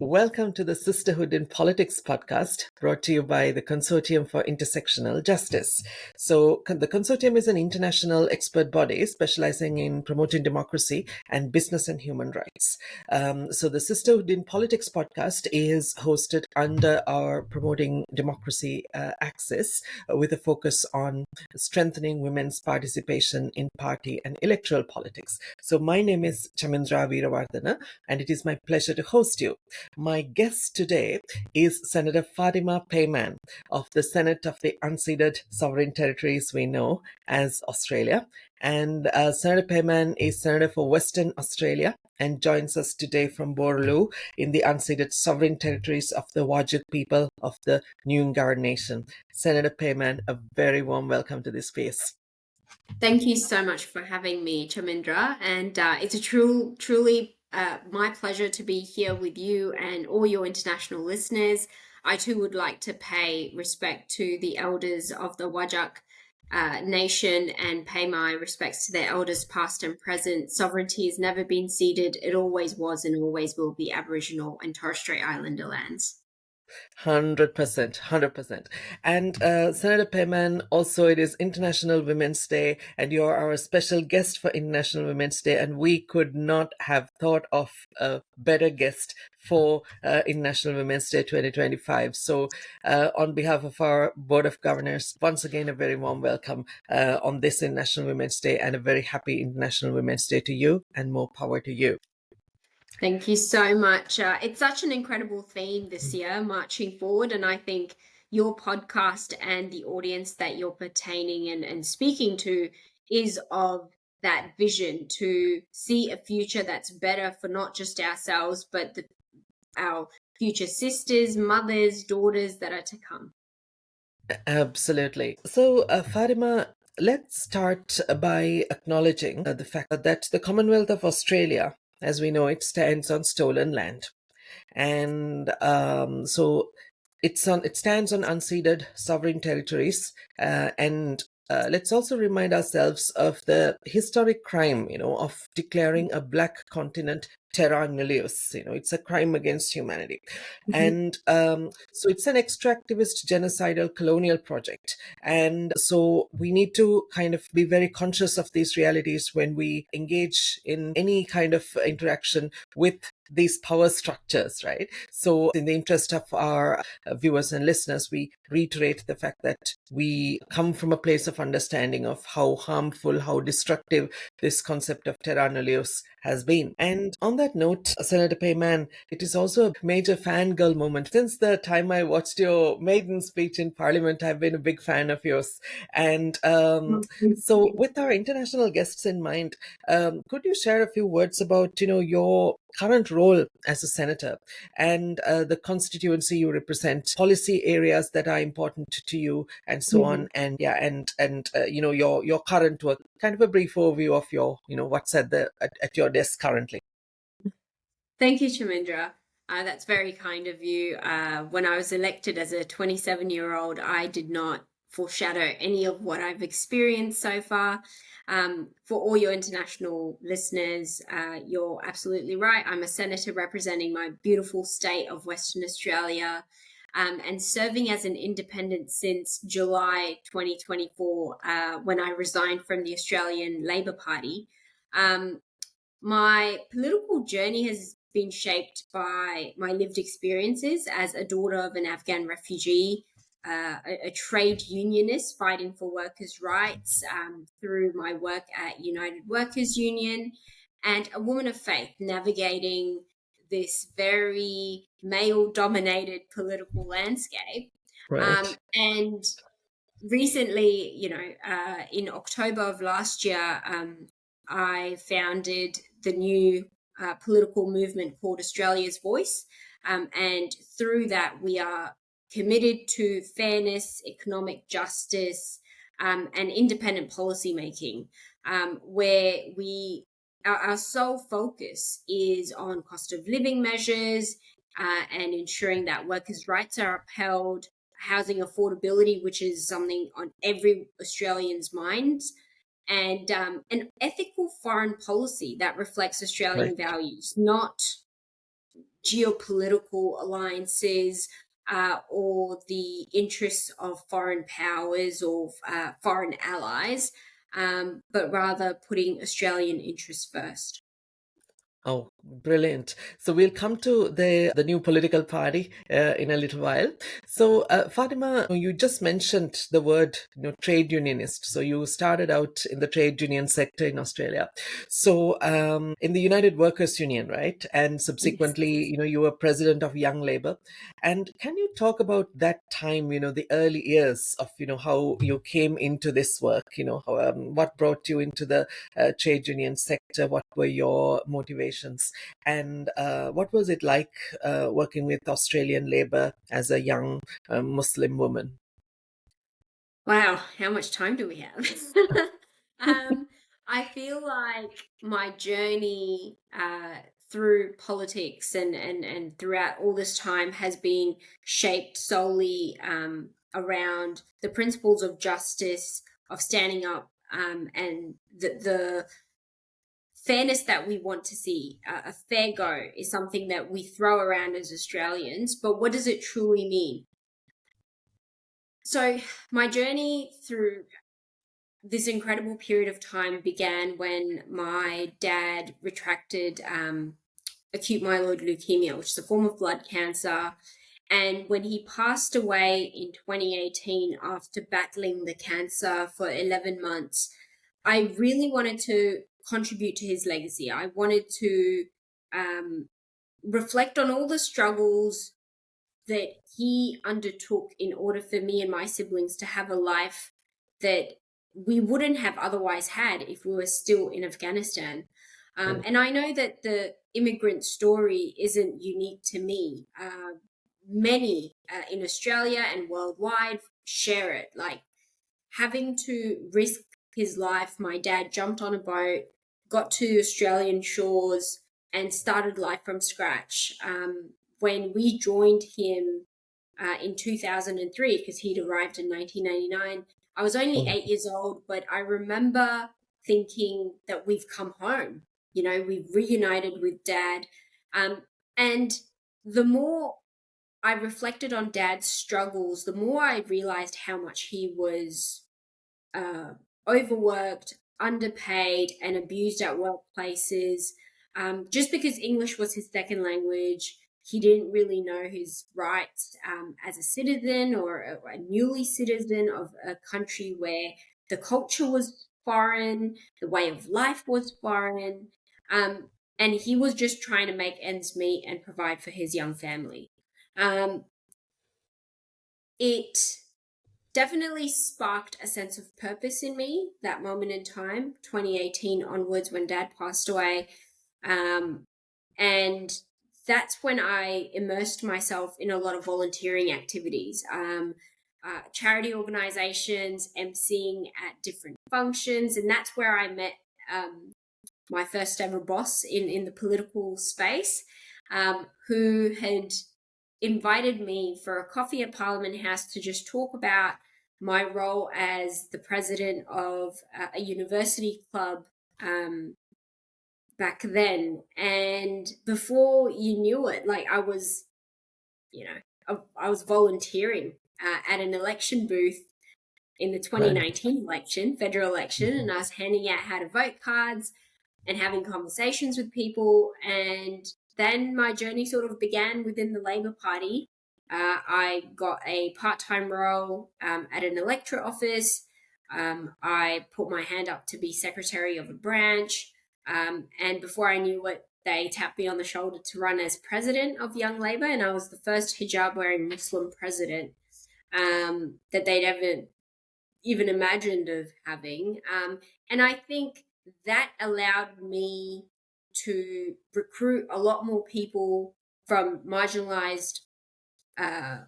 Welcome to the Sisterhood in Politics podcast, brought to you by the Consortium for Intersectional Justice. So, the Consortium is an international expert body specializing in promoting democracy and business and human rights. So, the Sisterhood in Politics podcast is hosted under our Promoting Democracy axis, with a focus on strengthening women's participation in party and electoral politics. So, my name is Chamindra Weerawardhana, and it is my pleasure to host you. My guest today is Senator Fatima Payman of the Senate of the Unceded Sovereign Territories we know as Australia. And Senator Payman is Senator for Western Australia and joins us today from Borlu in the unceded sovereign territories of the Wajik people of the Noongar Nation. Senator Payman, a very warm welcome to this space. Thank you so much for having me, Chamindra. And it's a truly my pleasure to be here with you and all your international listeners. I too would like to pay respect to the elders of the Wajak nation and pay my respects to their elders past and present. Sovereignty has never been ceded. It always was and always will be Aboriginal and Torres Strait Islander lands. 100%. And Senator Payman, also it is International Women's Day, and you're our special guest for International Women's Day, and we could not have thought of a better guest for International Women's Day 2025. So on behalf of our Board of Governors, once again, a very warm welcome on this International Women's Day, and a very happy International Women's Day to you, and more power to you. Thank you so much. It's such an incredible theme this year, marching forward. And I think your podcast and the audience that you're pertaining and speaking to is of that vision to see a future that's better for not just ourselves, but our future sisters, mothers, daughters that are to come. Absolutely. So, Fatima, let's start by acknowledging the fact that the Commonwealth of Australia, as we know it, stands on stolen land. And so it stands on unceded sovereign territories. And let's also remind ourselves of the historic crime, of declaring a black continent terra nullius. It's a crime against humanity. And so it's an extractivist, genocidal, colonial project. And so we need to kind of be very conscious of these realities when we engage in any kind of interaction with these power structures, right? So in the interest of our viewers and listeners, we reiterate the fact that we come from a place of understanding of how harmful, how destructive this concept of terra nullius has been. And on that note, Senator Payman, it is also a major fangirl moment. Since the time I watched your maiden speech in Parliament, I've been a big fan of yours. And so with our international guests in mind, could you share a few words about, your current role as a senator and the constituency you represent, policy areas that are important to you, and so on, and your current work? Kind of a brief overview of your what's at your desk currently. Thank you, Chamindra. That's very kind of you. When I was elected as a 27-year-old, I did not foreshadow any of what I've experienced so far. For all your international listeners, you're absolutely right. I'm a senator representing my beautiful state of Western Australia, and serving as an independent since July 2024, when I resigned from the Australian Labor Party. My political journey has been shaped by my lived experiences as a daughter of an Afghan refugee, a trade unionist fighting for workers' rights through my work at United Workers Union, and a woman of faith navigating this very male-dominated political landscape. Right. And recently, in October of last year, I founded the new political movement called Australia's Voice. And through that, we are committed to fairness, economic justice, and independent policy making, where our sole focus is on cost of living measures and ensuring that workers' rights are upheld, housing affordability, which is something on every Australian's minds, and an ethical foreign policy that reflects Australian values, not geopolitical alliances or the interests of foreign powers or foreign allies, but rather putting Australian interests first. Oh, brilliant. So we'll come to the new political party in a little while. So Fatima, you just mentioned the word, trade unionist. So you started out in the trade union sector in Australia. So in the United Workers Union, right? And Yes. subsequently, you were president of Young Labour. And can you talk about that time, the early years of, how you came into this work, what brought you into the trade union sector? What were your motivations? And what was it like working with Australian Labor as a young Muslim woman? Wow, how much time do we have? um, I feel like my journey through politics and throughout all this time has been shaped solely around the principles of justice, of standing up, and the fairness that we want to see. A fair go is something that we throw around as Australians, but what does it truly mean? So, my journey through this incredible period of time began when my dad retracted acute myeloid leukemia, which is a form of blood cancer. And when he passed away in 2018 after battling the cancer for 11 months, I really wanted to contribute to his legacy. I wanted to um, reflect on all the struggles that he undertook in order for me and my siblings to have a life that we wouldn't have otherwise had if we were still in Afghanistan. Mm. And I know that the immigrant story isn't unique to me. Many in Australia and worldwide share it. Like having to risk his life, my dad jumped on a boat, got to Australian shores, and started life from scratch. When we joined him in 2003, because he'd arrived in 1999, I was only Mm. 8 years old, but I remember thinking that we've come home. We've reunited with dad. And the more I reflected on dad's struggles, the more I realized how much he was uh, overworked, underpaid, and abused at workplaces. Just because English was his second language, he didn't really know his rights as a citizen or a newly citizen of a country where the culture was foreign, the way of life was foreign. Um, and he was just trying to make ends meet and provide for his young family. Um, it definitely sparked a sense of purpose in me that moment in time, 2018 onwards, when dad passed away. Um, and that's when I immersed myself in a lot of volunteering activities, charity organizations, emceeing at different functions. And that's where I met my first ever boss in the political space, who had invited me for a coffee at Parliament House to just talk about my role as the president of a university club back then. And before you knew it, like I was volunteering at an election booth in the Right. 2019 election, federal election, Mhm. and I was handing out how to vote cards and having conversations with people. And then my journey sort of began within the Labor Party. I got a part time role at an electorate office. I put my hand up to be secretary of a branch. And before I knew it, they tapped me on the shoulder to run as president of Young Labour. And I was the first hijab wearing Muslim president that they'd ever even imagined of having. And I think that allowed me to recruit a lot more people from marginalized uh,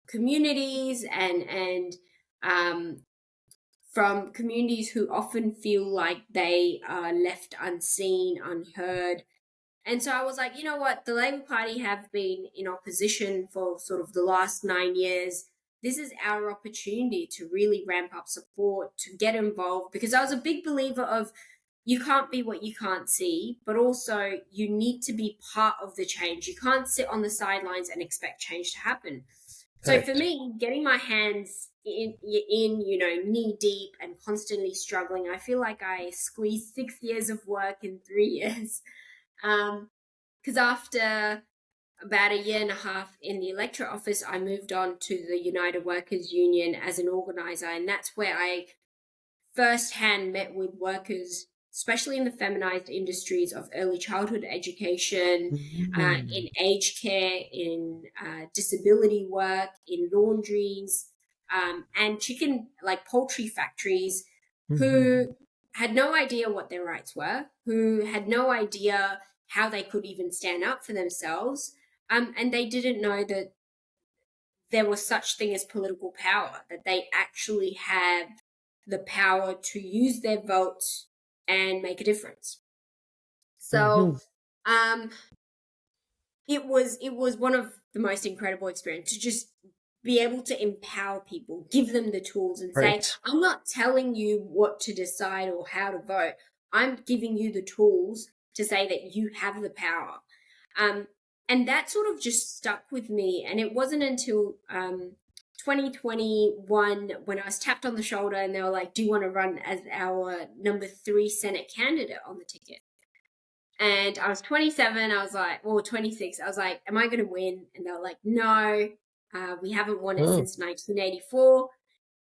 communities and um, from communities who often feel like they are left unseen, unheard. And so I was like, you know what? The Labour Party have been in opposition for sort of the last 9 years. This is our opportunity to really ramp up support, to get involved, because I was a big believer of you can't be what you can't see, but also you need to be part of the change. You can't sit on the sidelines and expect change to happen. So for Correct. me, getting my hands in knee deep and constantly struggling, I feel like I squeezed 6 years of work in 3 years. Because after about a year and a half in the electorate office, I moved on to the United Workers Union as an organizer, and that's where I firsthand met with workers, especially in the feminized industries of early childhood education, Mhm. in aged care, in disability work, in laundries, and chicken, like poultry factories, Mhm. who had no idea what their rights were, who had no idea how they could even stand up for themselves. And they didn't know that there was such thing as political power, that they actually have the power to use their votes and make a difference. So Mhm. um, it was one of the most incredible experiences to just be able to empower people, give them the tools, and say, Right. I'm not telling you what to decide or how to vote. I'm giving you the tools to say that you have the power. Um, and that sort of just stuck with me. And it wasn't until 2021 when I was tapped on the shoulder and they were like, do you want to run as our number 3 Senate candidate on the ticket? And I was 27. I was like, well, 26. I was like, am I going to win? And they were like, no, we haven't won it Oh. since 1984.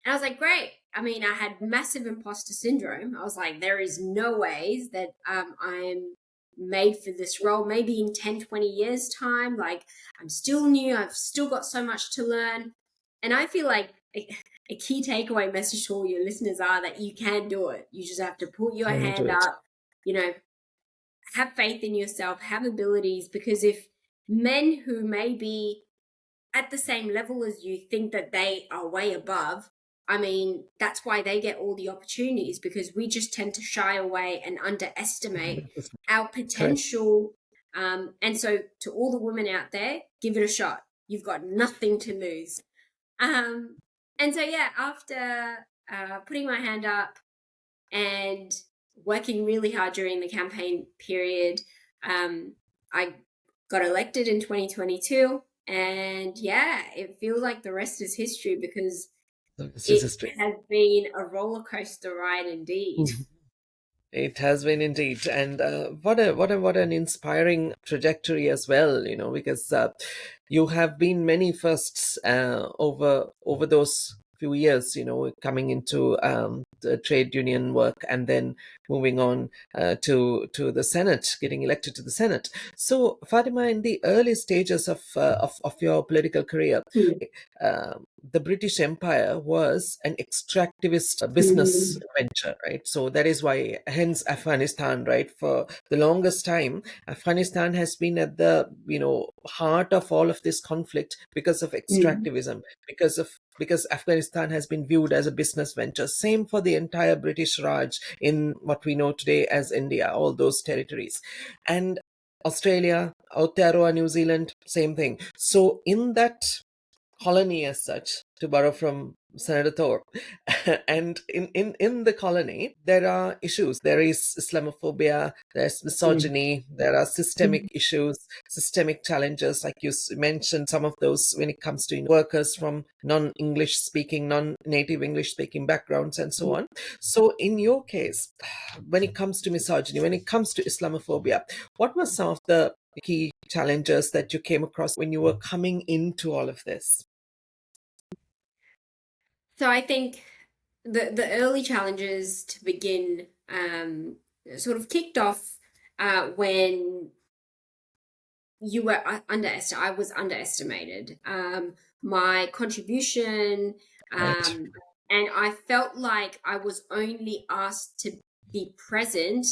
And I was like, great. I mean, I had massive imposter syndrome. I was like, there is no ways that I'm made for this role. Maybe in 10, 20 years' time, like I'm still new. I've still got so much to learn. And I feel like a key takeaway message to all your listeners are that you can do it. You just have to put your Can do hand it. up, you know, have faith in yourself, have abilities, because if men who may be at the same level as you think that they are way above, I mean, that's why they get all the opportunities, because we just tend to shy away and underestimate our Correct. potential. And so, to all the women out there, give it a shot. You've got nothing to lose. Um, and so, yeah, after putting my hand up and working really hard during the campaign period, I got elected in 2022. And yeah, it feels like the rest is history, because So this is it history. has been a roller coaster ride indeed. Mhm. It has been indeed, and what an inspiring trajectory as well. Because you have been many firsts over those few years. Coming into the trade union work and then moving on to the Senate, getting elected to the Senate. So, Fatima, in the early stages of your political career, the British Empire was an extractivist business venture, right? So that is why, hence Afghanistan, right? For the longest time, Afghanistan has been at the heart of all of this conflict because of extractivism, because Afghanistan has been viewed as a business venture. Same for the entire British Raj in what we know today as India, all those territories, and Australia, Aotearoa, New Zealand, same thing. So in that colony as such, to borrow from Senator Thorpe. And in the colony, there are issues. There is Islamophobia, there's misogyny, there are systemic issues, systemic challenges, like you mentioned, some of those when it comes to workers from non-English speaking, non-native English speaking backgrounds, and so on. So in your case, when it comes to misogyny, when it comes to Islamophobia, what were some of the key challenges that you came across when you were coming into all of this? So I think the early challenges to begin sort of kicked off when you were underestimated. I was underestimated. My contribution, Right. and I felt like I was only asked to be present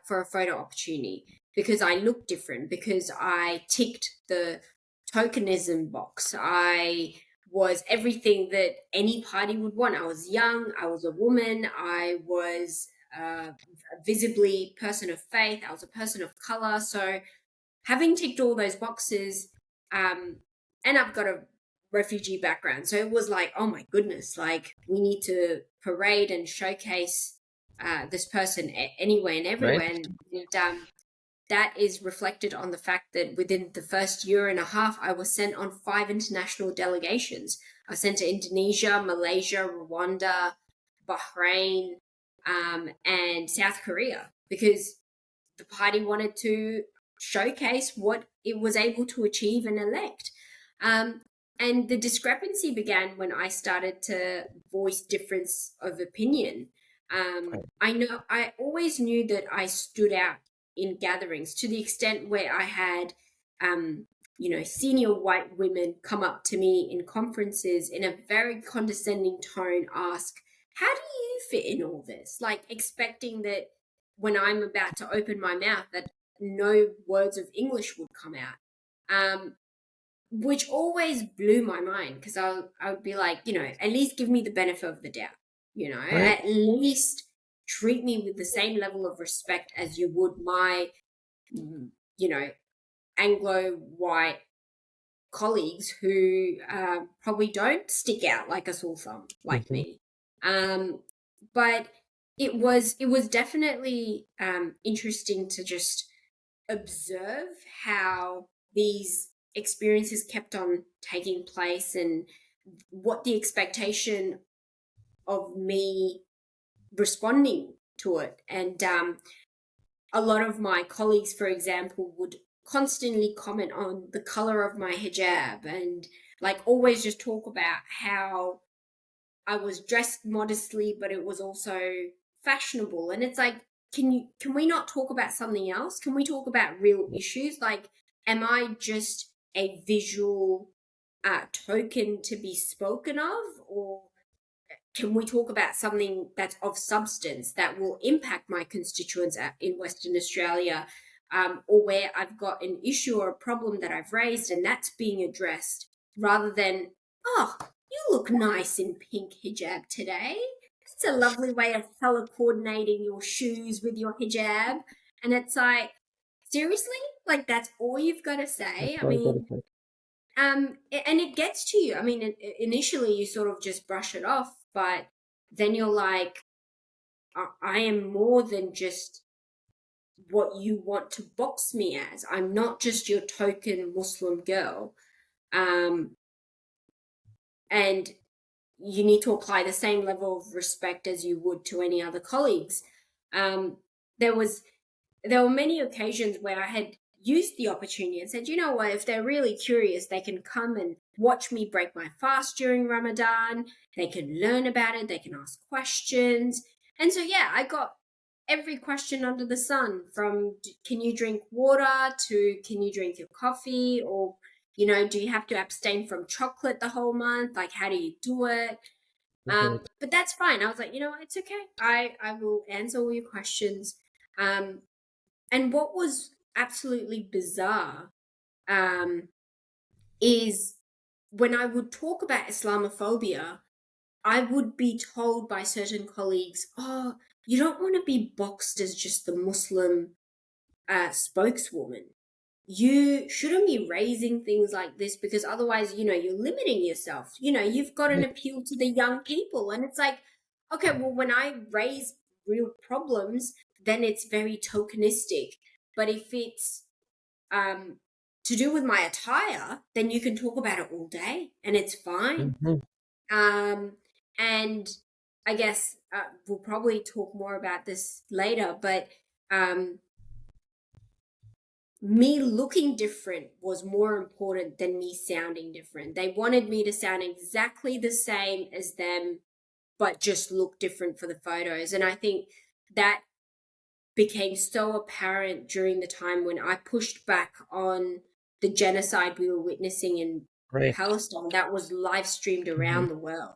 for a photo opportunity because I looked different, because I ticked the tokenism box. I was everything that any party would want. I was young. I was a woman. I was visibly person of faith. I was a person of color. So having ticked all those boxes, um, and I've got a refugee background, so it was like, oh my goodness, like we need to parade and showcase this person anywhere and Right. everywhere. And that is reflected on the fact that within the first year and a half, I was sent on 5 international delegations. I was sent to Indonesia, Malaysia, Rwanda, Bahrain, and South Korea, because the party wanted to showcase what it was able to achieve and elect. Um, and the discrepancy began when I started to voice difference of opinion. I always knew that I stood out in gatherings, to the extent where I had, senior white women come up to me in conferences in a very condescending tone, ask, "How do you fit in all this?" Like expecting that when I'm about to open my mouth, that no words of English would come out. Which always blew my mind, because I would be like, at least give me the benefit of the doubt, Right. at least treat me with the same level of respect as you would my, you know, Anglo white colleagues who probably don't stick out like a sore thumb like Hmm. me. But it was definitely interesting to just observe how these experiences kept on taking place, and what the expectation of me responding to it. And a lot of my colleagues, for example, would constantly comment on the color of my hijab, and like always just talk about how I was dressed modestly, but it was also fashionable. And it's like, can we not talk about something else? Can we talk about real issues? Like, am I just a visual token to be spoken of, or can we talk about something that's of substance that will impact my constituents in Western Australia, or where I've got an issue or a problem that I've raised and that's being addressed, rather than, "Oh, you look nice in pink hijab today. It's a lovely way of color coordinating your shoes with your hijab." And it's like, seriously? Like, that's all you've got to That's say? I all I got to mean, say. and it gets to you. I mean, initially you sort of just brush it off, but then you're like, I am more than just what you want to box me as. I'm not just your token Muslim girl. Um, and you need to apply the same level of respect as you would to any other colleagues. Um, there was there were many occasions where I had used the opportunity and said, you know what, if they're really curious, they can come and watch me break my fast during Ramadan. They can learn about it. They can ask questions. And so, yeah, I got every question under the sun, from can you drink water to can you drink your coffee, or, do you have to abstain from chocolate the whole month? Like, how do you do it? Right. But that's fine. I was like, it's okay. I will answer all your questions. Um, and what was absolutely bizarre, um, is when I would talk about Islamophobia, I would be told by certain colleagues, "Oh, you don't want to be boxed as just the Muslim spokeswoman. You shouldn't be raising things like this, because otherwise, you're limiting yourself. You've got an Right. appeal to the young people." And it's like, okay, well, when I raise real problems, then it's very tokenistic. But if it's um, to do with my attire, then you can talk about it all day and it's fine. Hmm. Um, and I guess we'll probably talk more about this later, but um, me looking different was more important than me sounding different. They wanted me to sound exactly the same as them, but just look different for the photos. And I think that became so apparent during the time when I pushed back on the genocide we were witnessing in Right. Palestine, that was live streamed Mhm. around the world.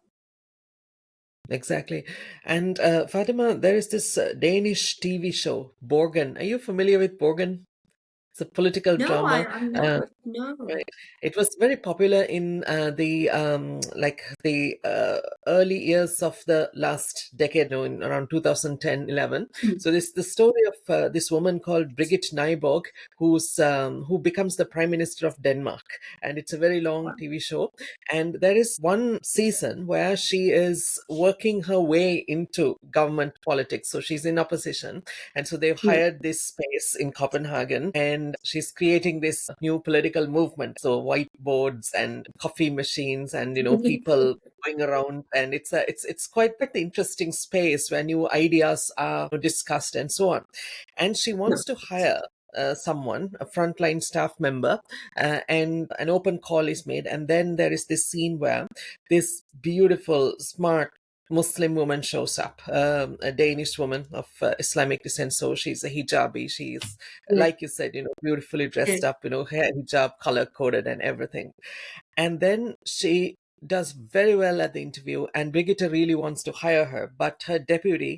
Exactly. And Fatima, there is this Danish TV show, Borgen. Are you familiar with Borgen? It's a political No, drama. I'm Uh, not. No. Right. It was very popular in the early years of the last decade, in around 2010, 11. Mm. So this the story of this woman called Brigitte Nyborg, who becomes the Prime Minister of Denmark, and it's a very long TV show. And there is one season where she is working her way into government politics. So she's in opposition, and so they've Mm. hired this space in Copenhagen, and she's creating this new political movement. So whiteboards and coffee machines, and people going around, and it's quite the interesting space where new ideas are discussed and so on. And she No. wants to hire someone, a frontline staff member, and an open call is made. And then there is this scene where this beautiful, smart Muslim woman shows up, a Danish woman of Islamic descent. So she's a hijabi. She's, Yeah. like you said, beautifully Yeah. dressed up, hair hijab, color coded, and everything. And then she does very well at the interview, and Brigitte really wants to hire her. But her deputy,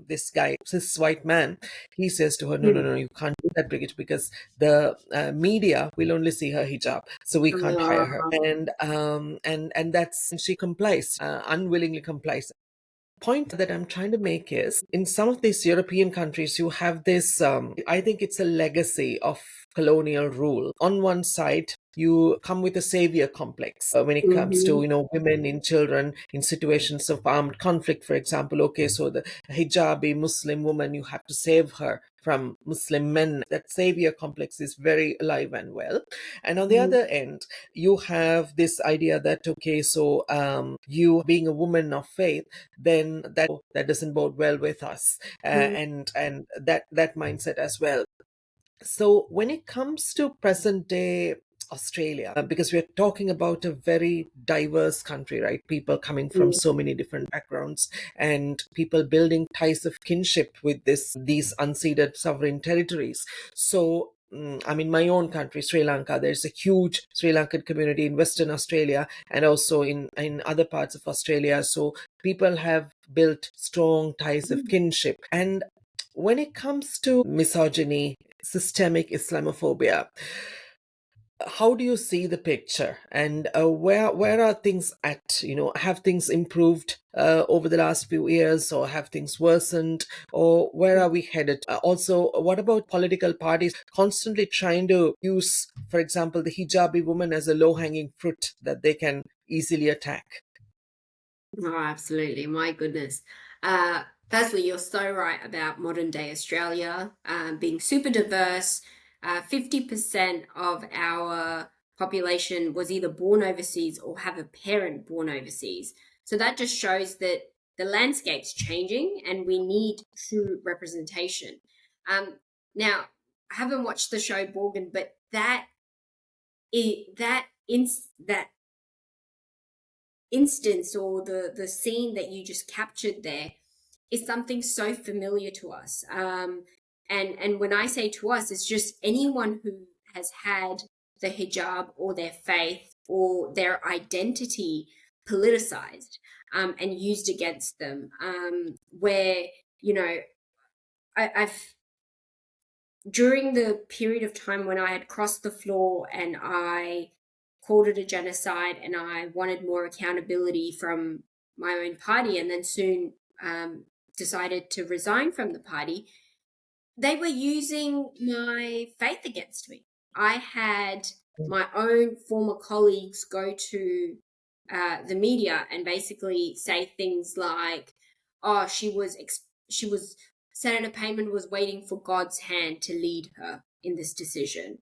this guy, this white man, he says to her, no, no, Mm. no, you can't do that, Brigitte, because the media will only see her hijab, so we can't hire her. And that's, and she complies, unwillingly complies. Point that I'm trying to make is, in some of these European countries, you have this, I think it's a legacy of colonial rule. On one side, you come with a savior complex when it comes to, Mhm. women and children in situations of armed conflict, for example. Okay, so the hijabi Muslim woman, you have to save her from Muslim men. That savior complex is very alive and well. And on the Mhm. other end, you have this idea that, okay, so you being a woman of faith, then that doesn't bode well with us, Mhm. and that mindset as well. So when it comes to present day Australia, because we're talking about a very diverse country, right? People coming from Mm. so many different backgrounds, and people building ties of kinship with these unceded sovereign territories. So I mean, my own country, Sri Lanka, there's a huge Sri Lankan community in Western Australia and also in other parts of Australia. So people have built strong ties of kinship. And when it comes to misogyny, systemic Islamophobia, how do you see the picture, and where are things at? Have things improved over the last few years, or have things worsened, or where are we headed? Also, what about political parties constantly trying to use, for example, the hijabi woman as a low-hanging fruit that they can easily attack? Oh, absolutely. My goodness. Firstly, you're so right about modern day Australia being super diverse. 50% of our population was either born overseas or have a parent born overseas. So that just shows that the landscape's changing and we need true representation. Now, I haven't watched the show Borgen, but that instance or the scene that you just captured there is something so familiar to us. And when I say to us, it's just anyone who has had the hijab or their faith or their identity politicized and used against them. Where I've during the period of time when I had crossed the floor and I called it a genocide and I wanted more accountability from my own party, and then soon decided to resign from the party, they were using my faith against me. I had my own former colleagues go to the media and basically say things like, "Oh, she was Senator Payman was waiting for God's hand to lead her in this decision,"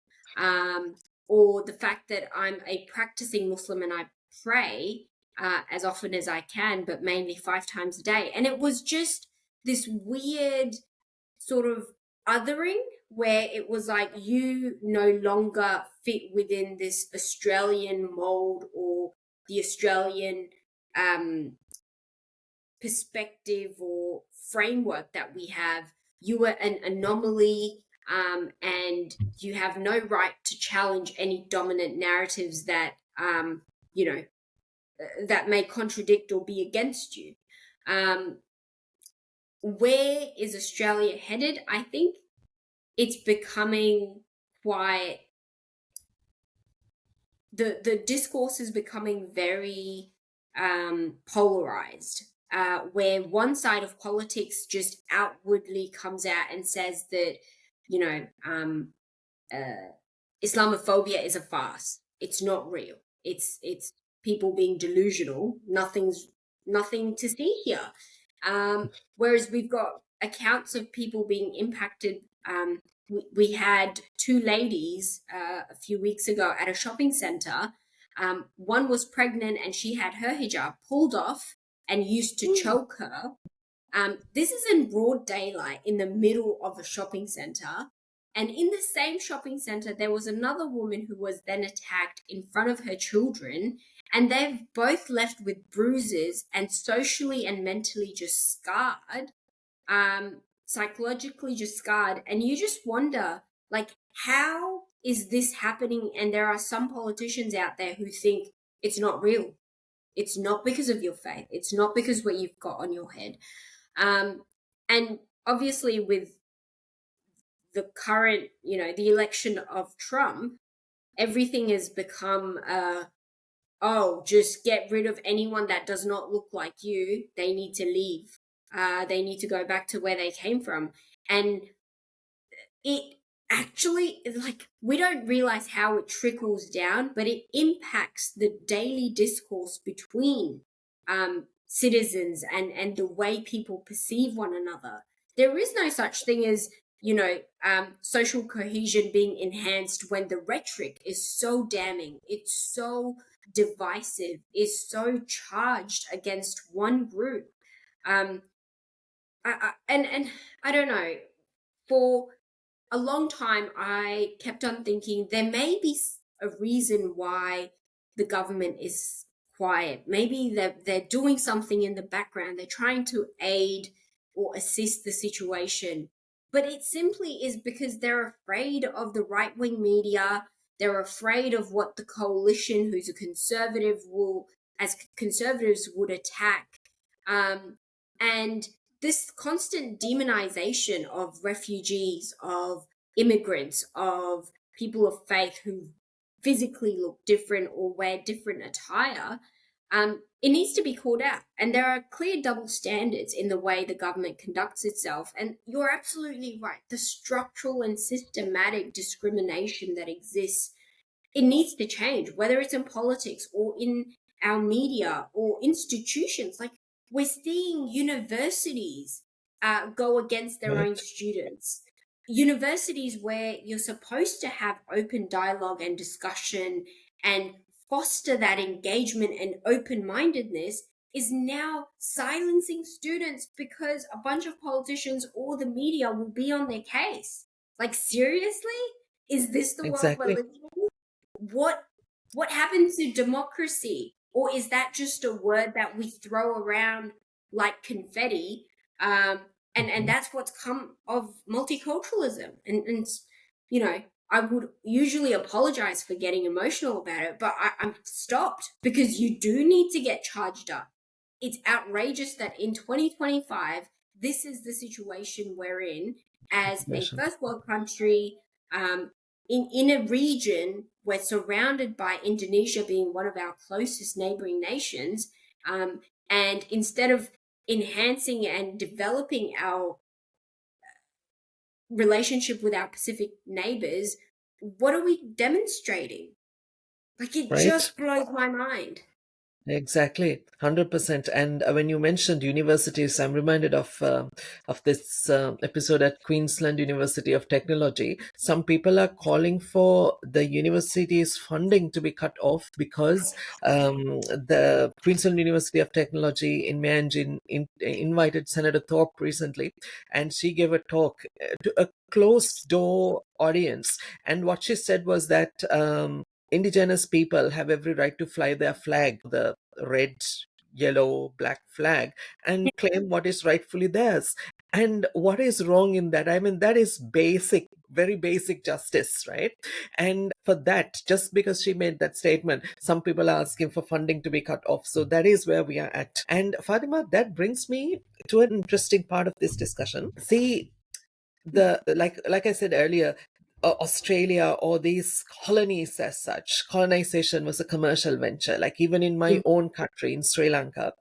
or the fact that I'm a practicing Muslim and I pray as often as I can, but mainly 5 times a day, and it was just this weird sort of othering where it was like you no longer fit within this Australian mold or the Australian um, perspective or framework that we have. You were an anomaly, and you have no right to challenge any dominant narratives that you know that may contradict or be against you. Um, where is Australia headed? I think it's becoming quite the discourse is becoming very polarized, where one side of politics just outwardly comes out and says that, you know, Islamophobia is a farce. It's not real. It's people being delusional. Nothing to see here. Whereas we've got accounts of people being impacted. We had two ladies a few weeks ago at a shopping center. One was pregnant and she had her hijab pulled off and used to choke her. This is in broad daylight in the middle of a shopping center. And in the same shopping center, there was another woman who was then attacked in front of her children. And they've both left with bruises and socially and mentally just scarred, psychologically just scarred. And you just wonder, like, how is this happening? And there are some politicians out there who think it's not real. It's not because of your faith. It's not because what you've got on your head. And obviously with the current, the election of Trump, everything has become, just get rid of anyone that does not look like you. They need to leave. They need to go back to where they came from. And it actually, like, we don't realize how it trickles down, but it impacts the daily discourse between citizens and the way people perceive one another. There is no such thing as, social cohesion being enhanced when the rhetoric is so damning, it's so divisive, is so charged against one group. And I don't know, for a long time, I kept on thinking there may be a reason why the government is quiet. Maybe they're doing something in the background. They're trying to aid or assist the situation. But it simply is because they're afraid of the right-wing media. They're afraid of what the coalition, who's a conservative, as conservatives would attack. And this constant demonization of refugees, of immigrants, of people of faith who physically look different or wear different attire, it needs to be called out. And there are clear double standards in the way the government conducts itself. And you're absolutely right. The structural and systematic discrimination that exists, it needs to change, whether it's in politics or in our media or institutions. Like, we're seeing universities go against their own students. Universities where you're supposed to have open dialogue and discussion and foster that engagement and open-mindedness is now silencing students because a bunch of politicians or the media will be on their case. Like, seriously? Is this the world we're Exactly. living in? What happens to democracy? Or is that just a word that we throw around like confetti? And that's what's come of multiculturalism. And I would usually apologize for getting emotional about it, but I'm stopped because you do need to get charged up. It's outrageous that in 2025, this is the situation we're in as a first world country, in a region we're surrounded by Indonesia being one of our closest neighboring nations. And instead of enhancing and developing our relationship with our Pacific neighbors, what are we demonstrating? Like, it Right? just blows my mind. Exactly, 100%. And when you mentioned universities, I'm reminded of this episode at Queensland University of Technology. Some people are calling for the university's funding to be cut off because the Queensland University of Technology in Mianjin invited Senator Thorpe recently, and she gave a talk to a closed door audience. And what she said was that Indigenous people have every right to fly their flag, the red, yellow, black flag, and claim what is rightfully theirs. And what is wrong in that? I mean, that is basic, very basic justice, right? And for that, just because she made that statement, some people are asking for funding to be cut off. So that is where we are at. And Fatima, that brings me to an interesting part of this discussion. See, like I said earlier, Australia or these colonies as such. Colonization was a commercial venture. Like even in my own country, in Sri Lanka,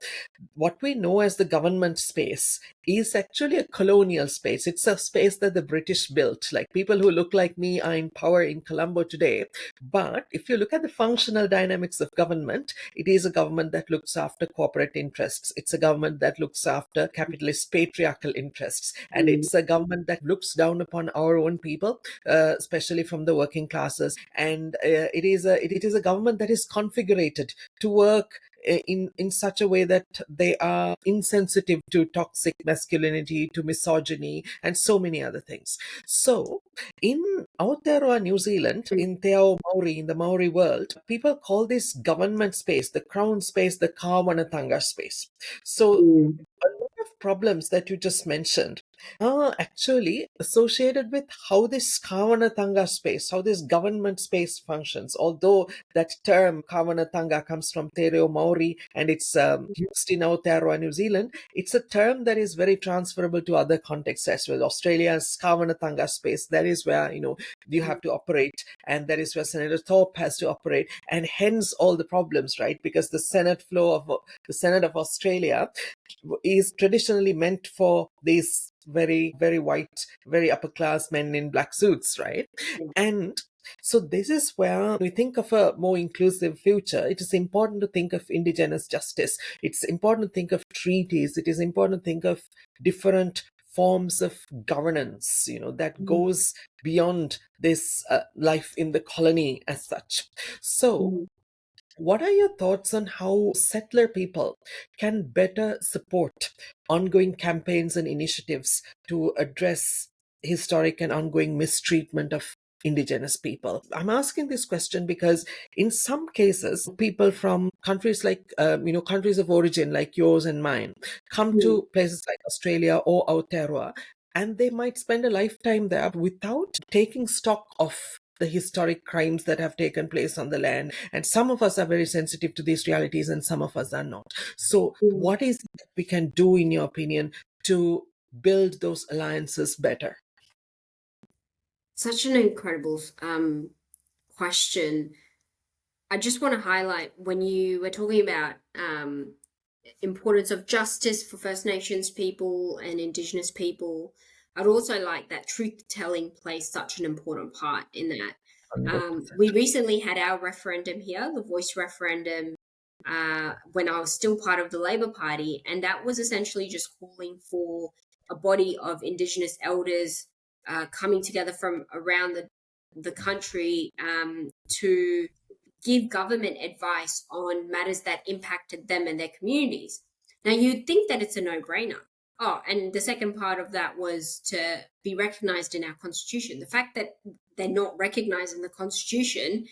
what we know as the government space is actually a colonial space. It's a space that the British built. Like people who look like me are in power in Colombo today. But if you look at the functional dynamics of government, it is a government that looks after corporate interests. It's a government that looks after capitalist patriarchal interests. And it's a government that looks down upon our own people, especially from the working classes. And it is a government that is configured to work in such a way that they are insensitive to toxic masculinity, to misogyny, and so many other things. So, in Aotearoa, New Zealand, in Te Ao Maori, in the Maori world, people call this government space, the crown space, the Kawanatanga space. So, a lot of problems that you just mentioned are actually associated with how this Kawanatanga space, how this government space functions. Although that term Kawanatanga comes from Te Reo Maori and it's used in Aotearoa, New Zealand, it's a term that is very transferable to other contexts as well. Australia's Kawanatanga space, that is where, you have to operate, and that is where Senator Thorpe has to operate, and hence all the problems, right? Because the Senate of Australia is traditionally meant for these very, very white, very upper class men in black suits, right? And so this is where we think of a more inclusive future. It is important to think of Indigenous justice. It's important to think of treaties. It is important to think of different forms of governance, that goes beyond this life in the colony as such. So, what are your thoughts on how settler people can better support ongoing campaigns and initiatives to address historic and ongoing mistreatment of Indigenous people? I'm asking this question because in some cases, people from countries like, countries of origin like yours and mine come to places like Australia or Aotearoa, and they might spend a lifetime there without taking stock of the historic crimes that have taken place on the land. And some of us are very sensitive to these realities and some of us are not. So, what is it that we can do, in your opinion, to build those alliances better? Such an incredible question. I just want to highlight when you were talking about importance of justice for First Nations people and Indigenous people. I'd also like that truth telling plays such an important part in that. 100%. We recently had our referendum here, the voice referendum, when I was still part of the Labor Party, and that was essentially just calling for a body of Indigenous elders coming together from around the country to give government advice on matters that impacted them and their communities. Now, you'd think that it's a no-brainer. Oh, and the second part of that was to be recognized in our constitution. The fact that they're not recognized in the constitution,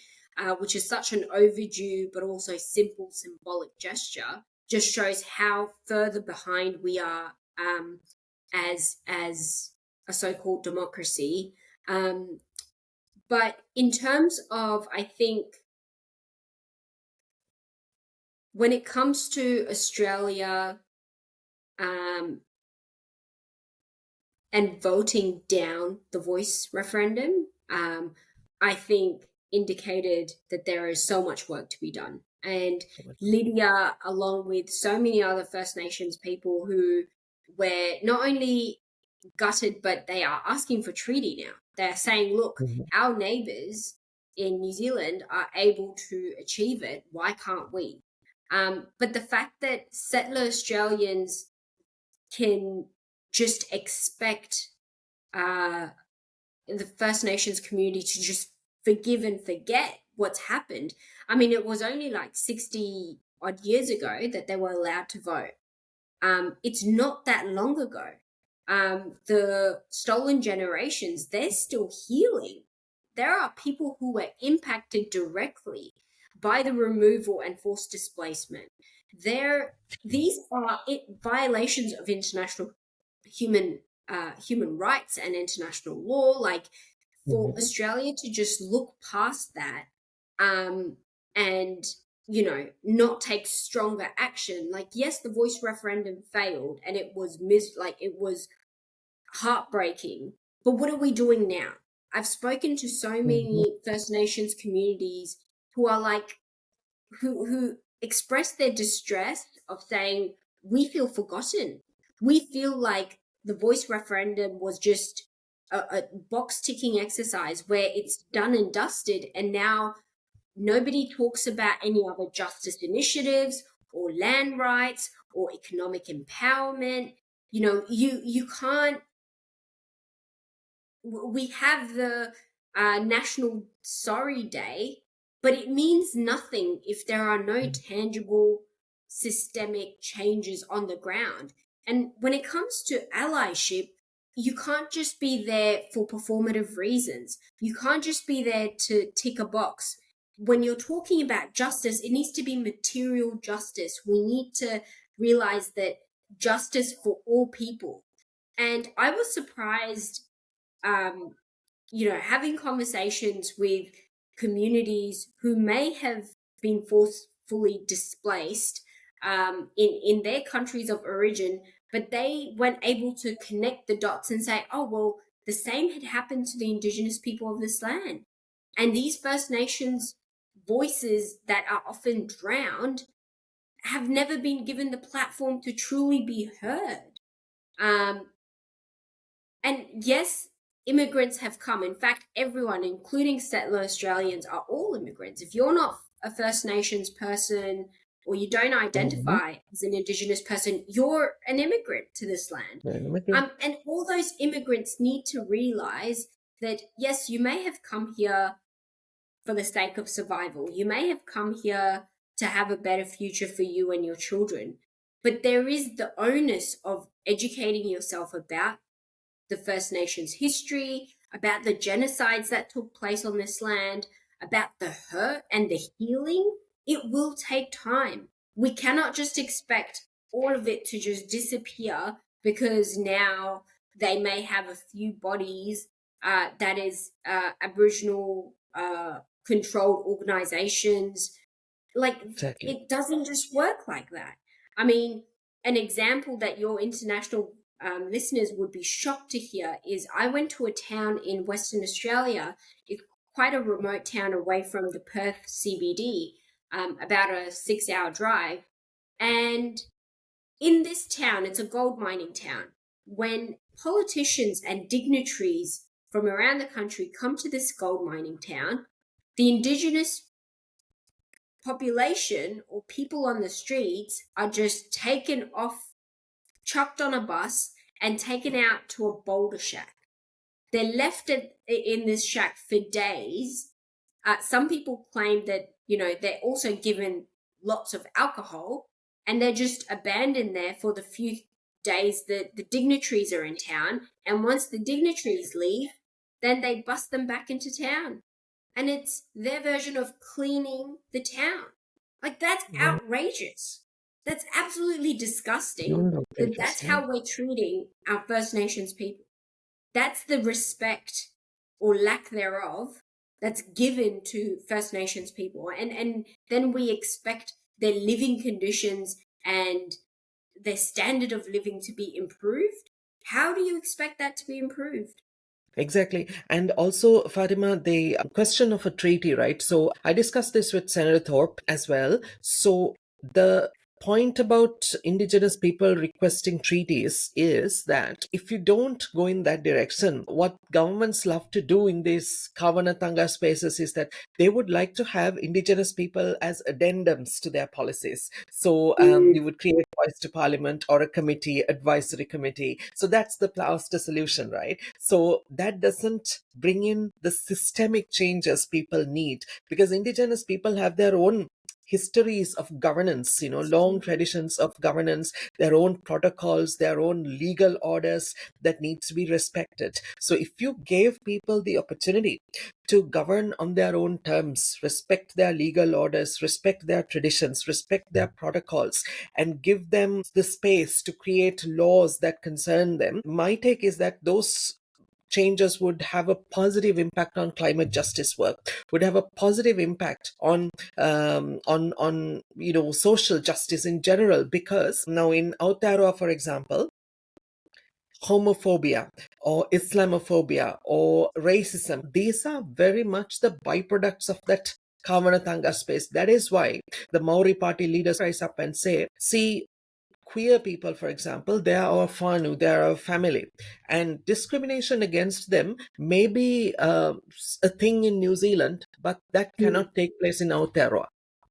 which is such an overdue but also simple symbolic gesture, just shows how further behind we are as a so-called democracy. But in terms of, I think, when it comes to Australia and voting down the voice referendum, I think indicated that there is so much work to be done. And Lydia, along with so many other First Nations people who were not only gutted, but they are asking for treaty now. They're saying, look, our neighbours in New Zealand are able to achieve it. Why can't we? But the fact that settler Australians can just expect the First Nations community to just forgive and forget what's happened. I mean, it was only like 60 odd years ago that they were allowed to vote. It's not that long ago. The stolen generations, they're still healing. There are people who were impacted directly by the removal and forced displacement. These are violations of international human rights and international law. Like, for Australia to just look past that and not take stronger action. Like, yes, the voice referendum failed and it was it was heartbreaking. But what are we doing now? I've spoken to so Mhm. many First Nations communities who are like, who express their distress of saying, we feel forgotten. We feel like the voice referendum was just a box ticking exercise where it's done and dusted, and now nobody talks about any other justice initiatives or land rights or economic empowerment. You know, you can't. We have the National Sorry Day, but it means nothing if there are no tangible systemic changes on the ground. And when it comes to allyship, you can't just be there for performative reasons. You can't just be there to tick a box. When you're talking about justice, it needs to be material justice. We need to realize that justice for all people. And I was surprised, um, having conversations with communities who may have been forcefully displaced in their countries of origin, but they weren't able to connect the dots and say, oh, well, the same had happened to the Indigenous people of this land. And these First Nations voices that are often drowned have never been given the platform to truly be heard. Um, and yes, immigrants have come. In fact, everyone, including settler Australians, are all immigrants. If you're not a First Nations person or you don't Mhm. identify as an Indigenous person, you're an immigrant to this land. Yeah, immigrant. And all those immigrants need to realize that, yes, you may have come here for the sake of survival. You may have come here to have a better future for you and your children. But there is the onus of educating yourself about the First Nations history, about the genocides that took place on this land, about the hurt and the healing. It will take time. We cannot just expect all of it to just disappear because now they may have a few bodies that is Aboriginal controlled organizations. Like, Exactly. it doesn't just work like that. I mean, an example that your international listeners would be shocked to hear is I went to a town in Western Australia. It's quite a remote town away from the Perth CBD, about a 6 hour drive. And in this town, it's a gold mining town. When politicians and dignitaries from around the country come to this gold mining town, the Indigenous population or people on the streets are just taken off, chucked on a bus, and taken out to a boulder shack. They're left in this shack for days. Some people claim that, they're also given lots of alcohol and they're just abandoned there for the few days that the dignitaries are in town. And once the dignitaries leave, then they bust them back into town. And it's their version of cleaning the town. Like, that's Yeah. outrageous. That's absolutely disgusting Beyond that outrageous. that's Yeah. how we're treating our First Nations people. That's the respect or lack thereof that's given to First Nations people. And then we expect their living conditions and their standard of living to be improved. How do you expect that to be improved? Exactly. And also, Fatima, the question of a treaty, right? So I discussed this with Senator Thorpe as well. So the point about Indigenous people requesting treaties is that if you don't go in that direction, what governments love to do in these Kavanatanga spaces is that they would like to have Indigenous people as addendums to their policies. So you would create voice to parliament or a committee, advisory committee. So that's the plaster solution, right? So that doesn't bring in the systemic changes people need, because Indigenous people have their own histories of governance, long traditions of governance, their own protocols, their own legal orders that need to be respected. So if you gave people the opportunity to govern on their own terms, respect their legal orders, respect their traditions, respect their protocols, and give them the space to create laws that concern them, my take is that those changes would have a positive impact on climate justice work, would have a positive impact on social justice in general. Because now in Aotearoa, for example, homophobia or Islamophobia or racism, these are very much the byproducts of that Kavanatanga space. That is why the Maori party leaders rise up and say, see, queer people, for example, they are our whānau, they are our family. And discrimination against them may be a thing in New Zealand, but that Mm, cannot take place in Aotearoa.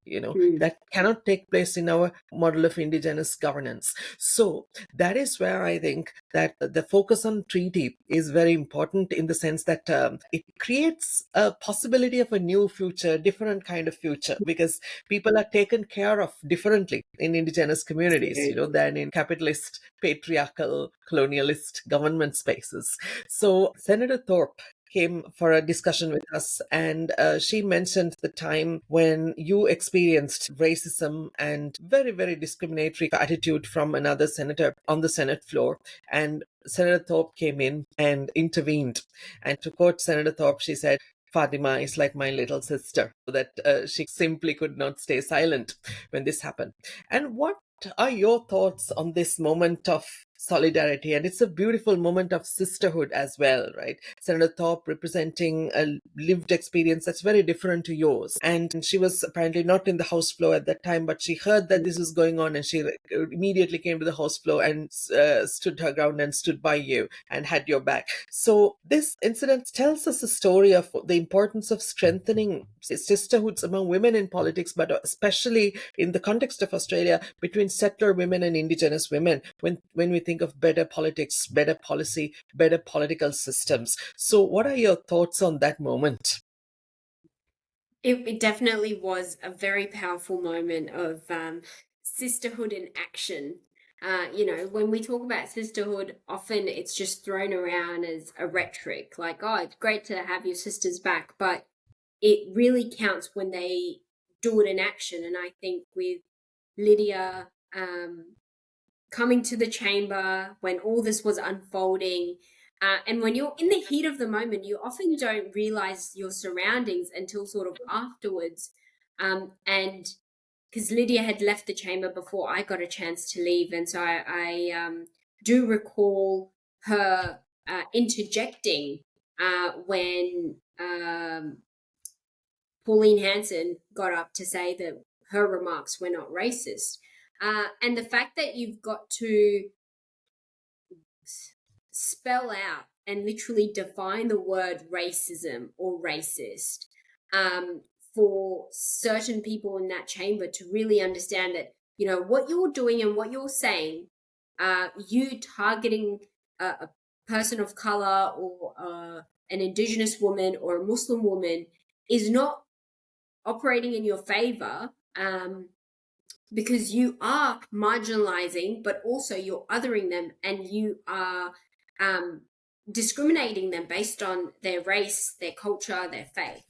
mm. That cannot take place in our model of Indigenous governance. So that is where I think that the focus on treaty is very important, in the sense that it creates a possibility of a new future, different kind of future, because people are taken care of differently in Indigenous communities, than in capitalist, patriarchal, colonialist government spaces. So Senator Thorpe came for a discussion with us, and she mentioned the time when you experienced racism and very, very discriminatory attitude from another senator on the Senate floor. And Senator Thorpe came in and intervened. And to quote Senator Thorpe, she said, Fatima is like my little sister, so that she simply could not stay silent when this happened. And what are your thoughts on this moment of solidarity? And it's a beautiful moment of sisterhood as well, right? Senator Thorpe representing a lived experience that's very different to yours. And she was apparently not in the House floor at that time, but she heard that this was going on, and she immediately came to the House floor and stood her ground and stood by you and had your back. So this incident tells us a story of the importance of strengthening sisterhoods among women in politics, but especially in the context of Australia, between settler women and Indigenous women, when we think of better politics, better policy, better political systems. So what are your thoughts on that moment? It definitely was a very powerful moment of sisterhood in action. When we talk about sisterhood, often it's just thrown around as a rhetoric, like, oh, it's great to have your sisters back, but it really counts when they do it in action. And I think with Lydia coming to the chamber when all this was unfolding, and when you're in the heat of the moment, you often don't realize your surroundings until sort of afterwards. And because Lydia had left the chamber before I got a chance to leave. And so I do recall her interjecting when Pauline Hanson got up to say that her remarks were not racist. And the fact that you've got to spell out and literally define the word racism or racist for certain people in that chamber to really understand that, what you're doing and what you're saying, you targeting a person of color or an Indigenous woman or a Muslim woman is not operating in your favor, because you are marginalizing, but also you're othering them, and you are discriminating them based on their race, their culture, their faith.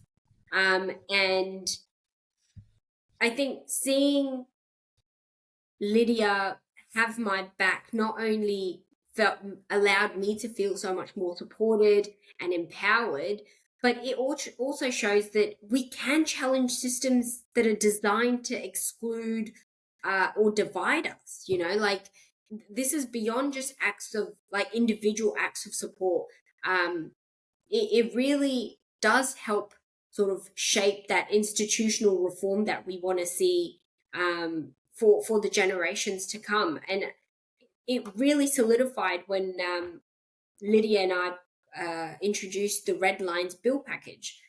And I think seeing Lydia have my back not only allowed me to feel so much more supported and empowered, but it also shows that we can challenge systems that are designed to exclude or divide us. Like, this is beyond just acts of, like, individual acts of support. It really does help sort of shape that institutional reform that we want to see for the generations to come. And it really solidified when Lydia and I introduced the Red Lines Bill package,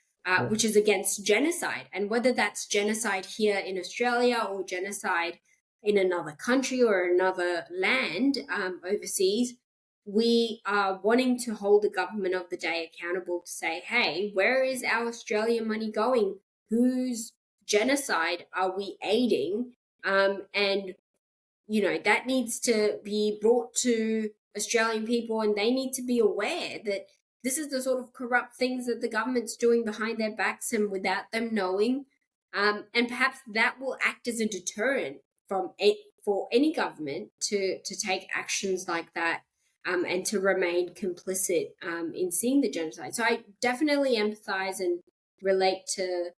which is against genocide. And whether that's genocide here in Australia or genocide in another country or another land overseas, we are wanting to hold the government of the day accountable to say, hey, where is our Australian money going? Whose genocide are we aiding? And that needs to be brought to Australian people, and they need to be aware that this is the sort of corrupt things that the government's doing behind their backs and without them knowing. And perhaps that will act as a deterrent for any government to take actions like that, and to remain complicit in seeing the genocide. So I definitely empathize and relate to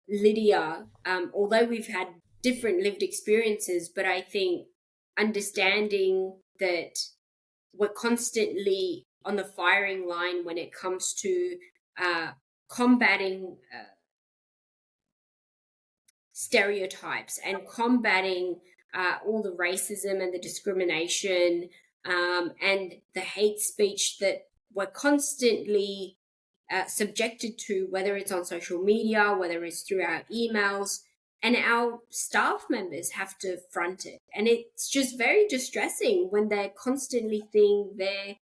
Lydia, although we've had different lived experiences, but I think understanding that we're constantly on the firing line when it comes to combating stereotypes and combating all the racism and the discrimination and the hate speech that we're constantly subjected to, whether it's on social media, whether it's through our emails, and our staff members have to front it. And it's just very distressing when they're constantly seeing their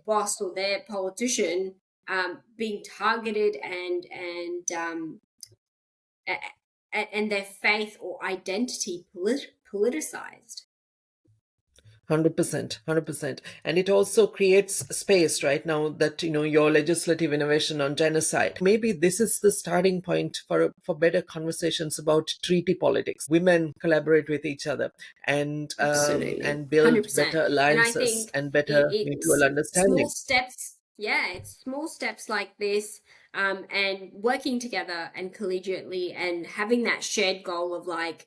boss or their politician being targeted and their faith or identity politicized. 100%, 100%. And it also creates space right now that, your legislative innovation on genocide. Maybe this is the starting point for better conversations about treaty politics. Women collaborate with each other and Absolutely, build 100%. better And I alliances think and better mutual it's small understanding. steps. Yeah, it's small steps like this, and working together and collegiately and having that shared goal of like,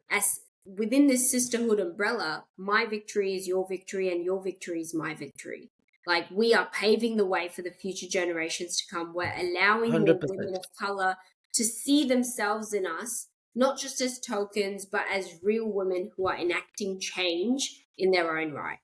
as within this sisterhood umbrella, my victory is your victory and your victory is my victory. Like, we are paving the way for the future generations to come. We're allowing more women 100%. of color to see themselves in us, not just as tokens, but as real women who are enacting change in their own right.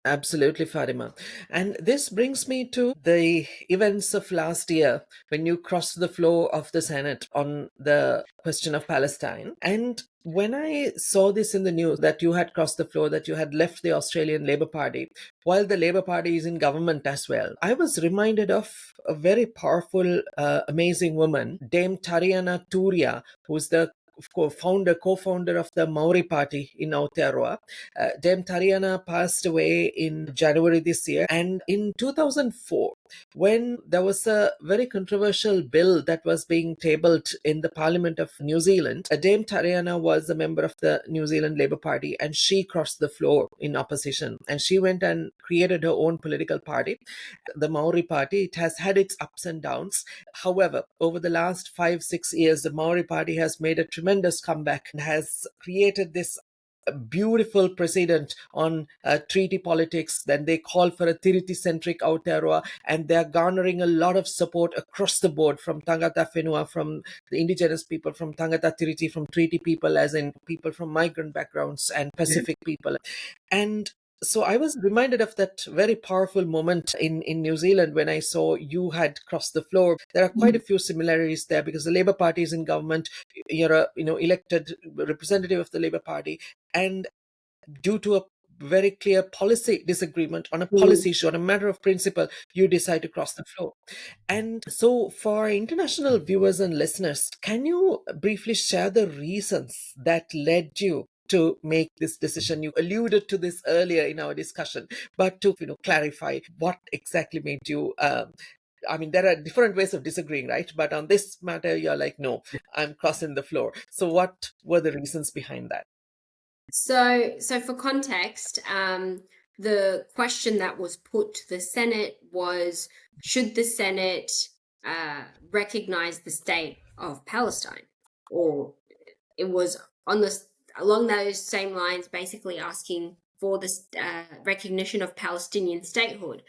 Absolutely, Fatima. And this brings me to the events of last year when you crossed the floor of the Senate on the question of Palestine. And when I saw this in the news that you had crossed the floor, that you had left the Australian Labour Party, while the Labour Party is in government as well, I was reminded of a very powerful, amazing woman, Dame Tariana Turia, who's the co-founder of the Maori Party in Aotearoa. Dame Tariana passed away in January this year. And in 2004, when there was a very controversial bill that was being tabled in the Parliament of New Zealand, Dame Tariana was a member of the New Zealand Labour Party, and she crossed the floor in opposition. And she went and created her own political party, the Maori Party. It has had its ups and downs. However, over the last 5-6 years, the Maori Party has made a tremendous comeback and has created this beautiful precedent on treaty politics. Then they call for a Tiriti-centric Aotearoa, and they're garnering a lot of support across the board from Tangata Whenua, from the Indigenous people, from Tangata Tiriti, from treaty people, as in people from migrant backgrounds and Pacific people. And so I was reminded of that very powerful moment in New Zealand when I saw you had crossed the floor. There are quite a few similarities there because the Labour Party is in government. You're a elected representative of the Labour Party, and due to a very clear policy disagreement on a policy issue, on a matter of principle, you decide to cross the floor. And so, for international viewers and listeners, can you briefly share the reasons that led you to make this decision? You alluded to this earlier in our discussion, but to clarify what exactly made you. I mean, there are different ways of disagreeing, right? But on this matter, you're like, no, I'm crossing the floor. So, what were the reasons behind that? So for context, the question that was put to the Senate was, should the Senate recognize the state of Palestine? Or it was along those same lines, basically asking for the recognition of Palestinian statehood.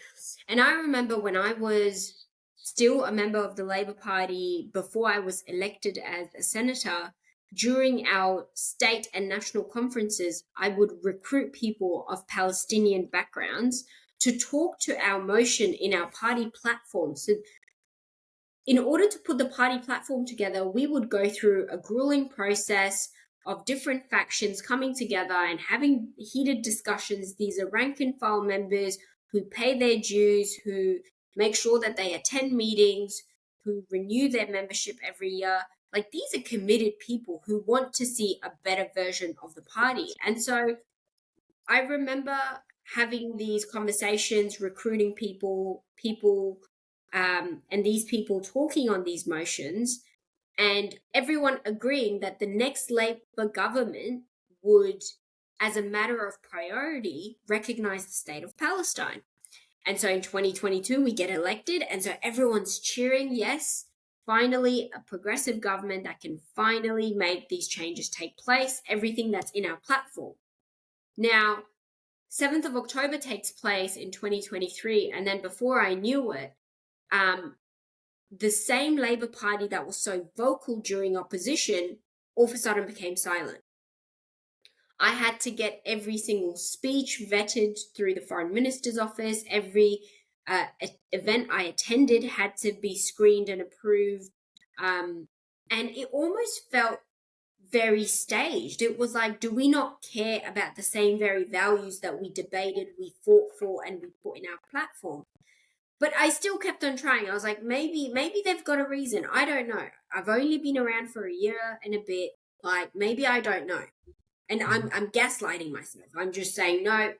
And I remember when I was still a member of the Labour Party, before I was elected as a senator, during our state and national conferences, I would recruit people of Palestinian backgrounds to talk to our motion in our party platform. So in order to put the party platform together, we would go through a grueling process of different factions coming together and having heated discussions. These are rank and file members who pay their dues, who make sure that they attend meetings, who renew their membership every year. Like, these are committed people who want to see a better version of the party. And so I remember having these conversations, recruiting people, and these people talking on these motions, and everyone agreeing that the next Labour government would, as a matter of priority, recognize the state of Palestine. And so in 2022, we get elected, and so everyone's cheering, yes, finally a progressive government that can finally make these changes take place, everything that's in our platform. Now, 7th of October takes place in 2023, and then before I knew it, the same Labour Party that was so vocal during opposition all of a sudden became silent. I had to get every single speech vetted through the Foreign Minister's office. Every event I attended had to be screened and approved. And it almost felt very staged. It was like, do we not care about the same very values that we debated, we fought for, and we put in our platform? But I still kept on trying. I was like, maybe they've got a reason. I don't know. I've only been around for a year and a bit. Like, maybe I don't know. And I'm gaslighting myself. I'm just saying, no,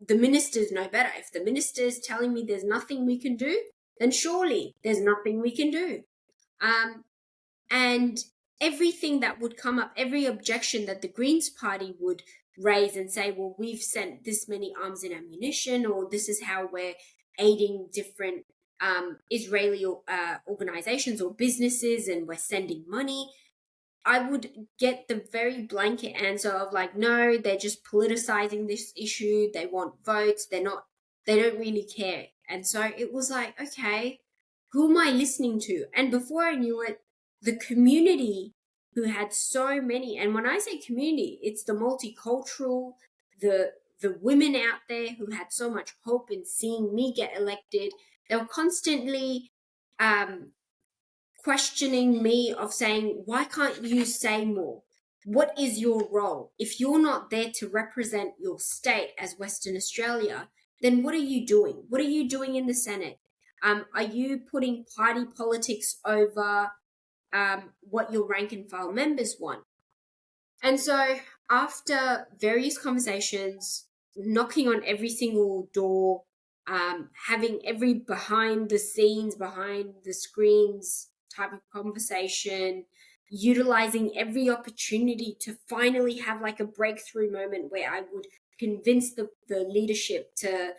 the ministers know better. If the minister's telling me there's nothing we can do, then surely there's nothing we can do. And everything that would come up, every objection that the Greens Party would raise and say, well, we've sent this many arms and ammunition, or this is how we're aiding different Israeli organizations or businesses, and we're sending money, I would get the very blanket answer of like, no, they're just politicizing this issue. They want votes. They don't really care. And so it was like, okay, who am I listening to? And before I knew it, the community who had so many, and when I say community, it's the multicultural, the women out there who had so much hope in seeing me get elected. They were constantly questioning me of saying, why can't you say more? What is your role? If you're not there to represent your state as Western Australia, then what are you doing? What are you doing in the Senate? Are you putting party politics over what your rank and file members want? And so after various conversations, knocking on every single door, having every behind the scenes, behind the screens type of conversation, utilizing every opportunity to finally have like a breakthrough moment where I would convince the leadership to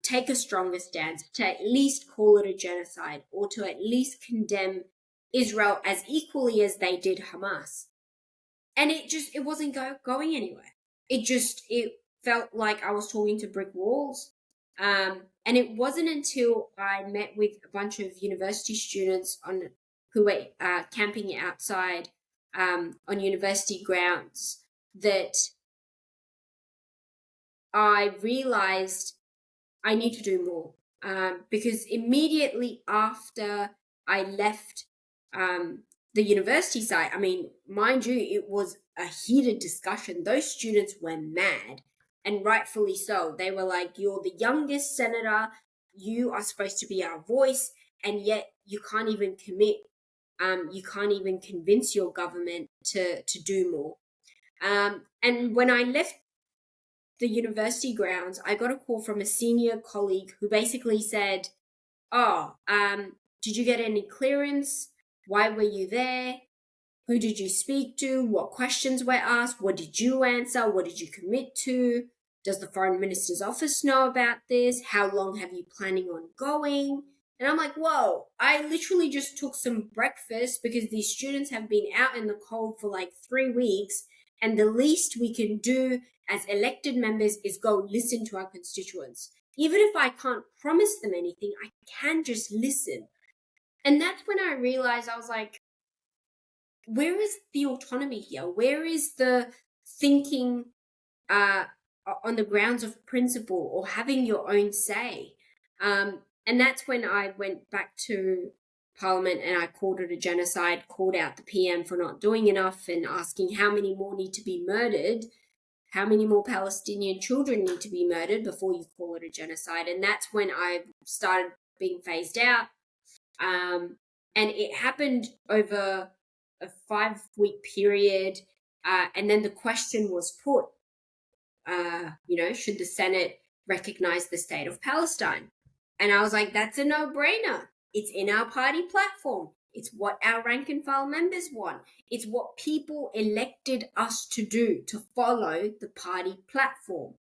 take a stronger stance, to at least call it a genocide, or to at least condemn Israel as equally as they did Hamas. And it wasn't going anywhere. It felt like I was talking to brick walls. And it wasn't until I met with a bunch of university students who were camping outside on university grounds that I realized I need to do more. Because immediately after I left the university site, I mean, mind you, it was a heated discussion. Those students were mad, and rightfully so. They were like, you're the youngest senator, you are supposed to be our voice, and yet you can't even commit, you can't even convince your government to do more. And when I left the university grounds, I got a call from a senior colleague who basically said, oh, did you get any clearance? Why were you there? Who did you speak to? What questions were asked? What did you answer? What did you commit to? Does the Foreign Minister's office know about this? How long have you planning on going? And I'm like, whoa, I literally just took some breakfast because these students have been out in the cold for like 3 weeks. And the least we can do as elected members is go listen to our constituents. Even if I can't promise them anything, I can just listen. And that's when I realized, I was like, where is the autonomy here? Where is the thinking on the grounds of principle or having your own say? And that's when I went back to Parliament and I called it a genocide, called out the PM for not doing enough and asking how many more need to be murdered, how many more Palestinian children need to be murdered before you call it a genocide. And that's when I started being phased out. And it happened over a 5-week period. And then the question was put, should the Senate recognize the state of Palestine? And I was like, that's a no-brainer. It's in our party platform. It's what our rank and file members want. It's what people elected us to do, to follow the party platform.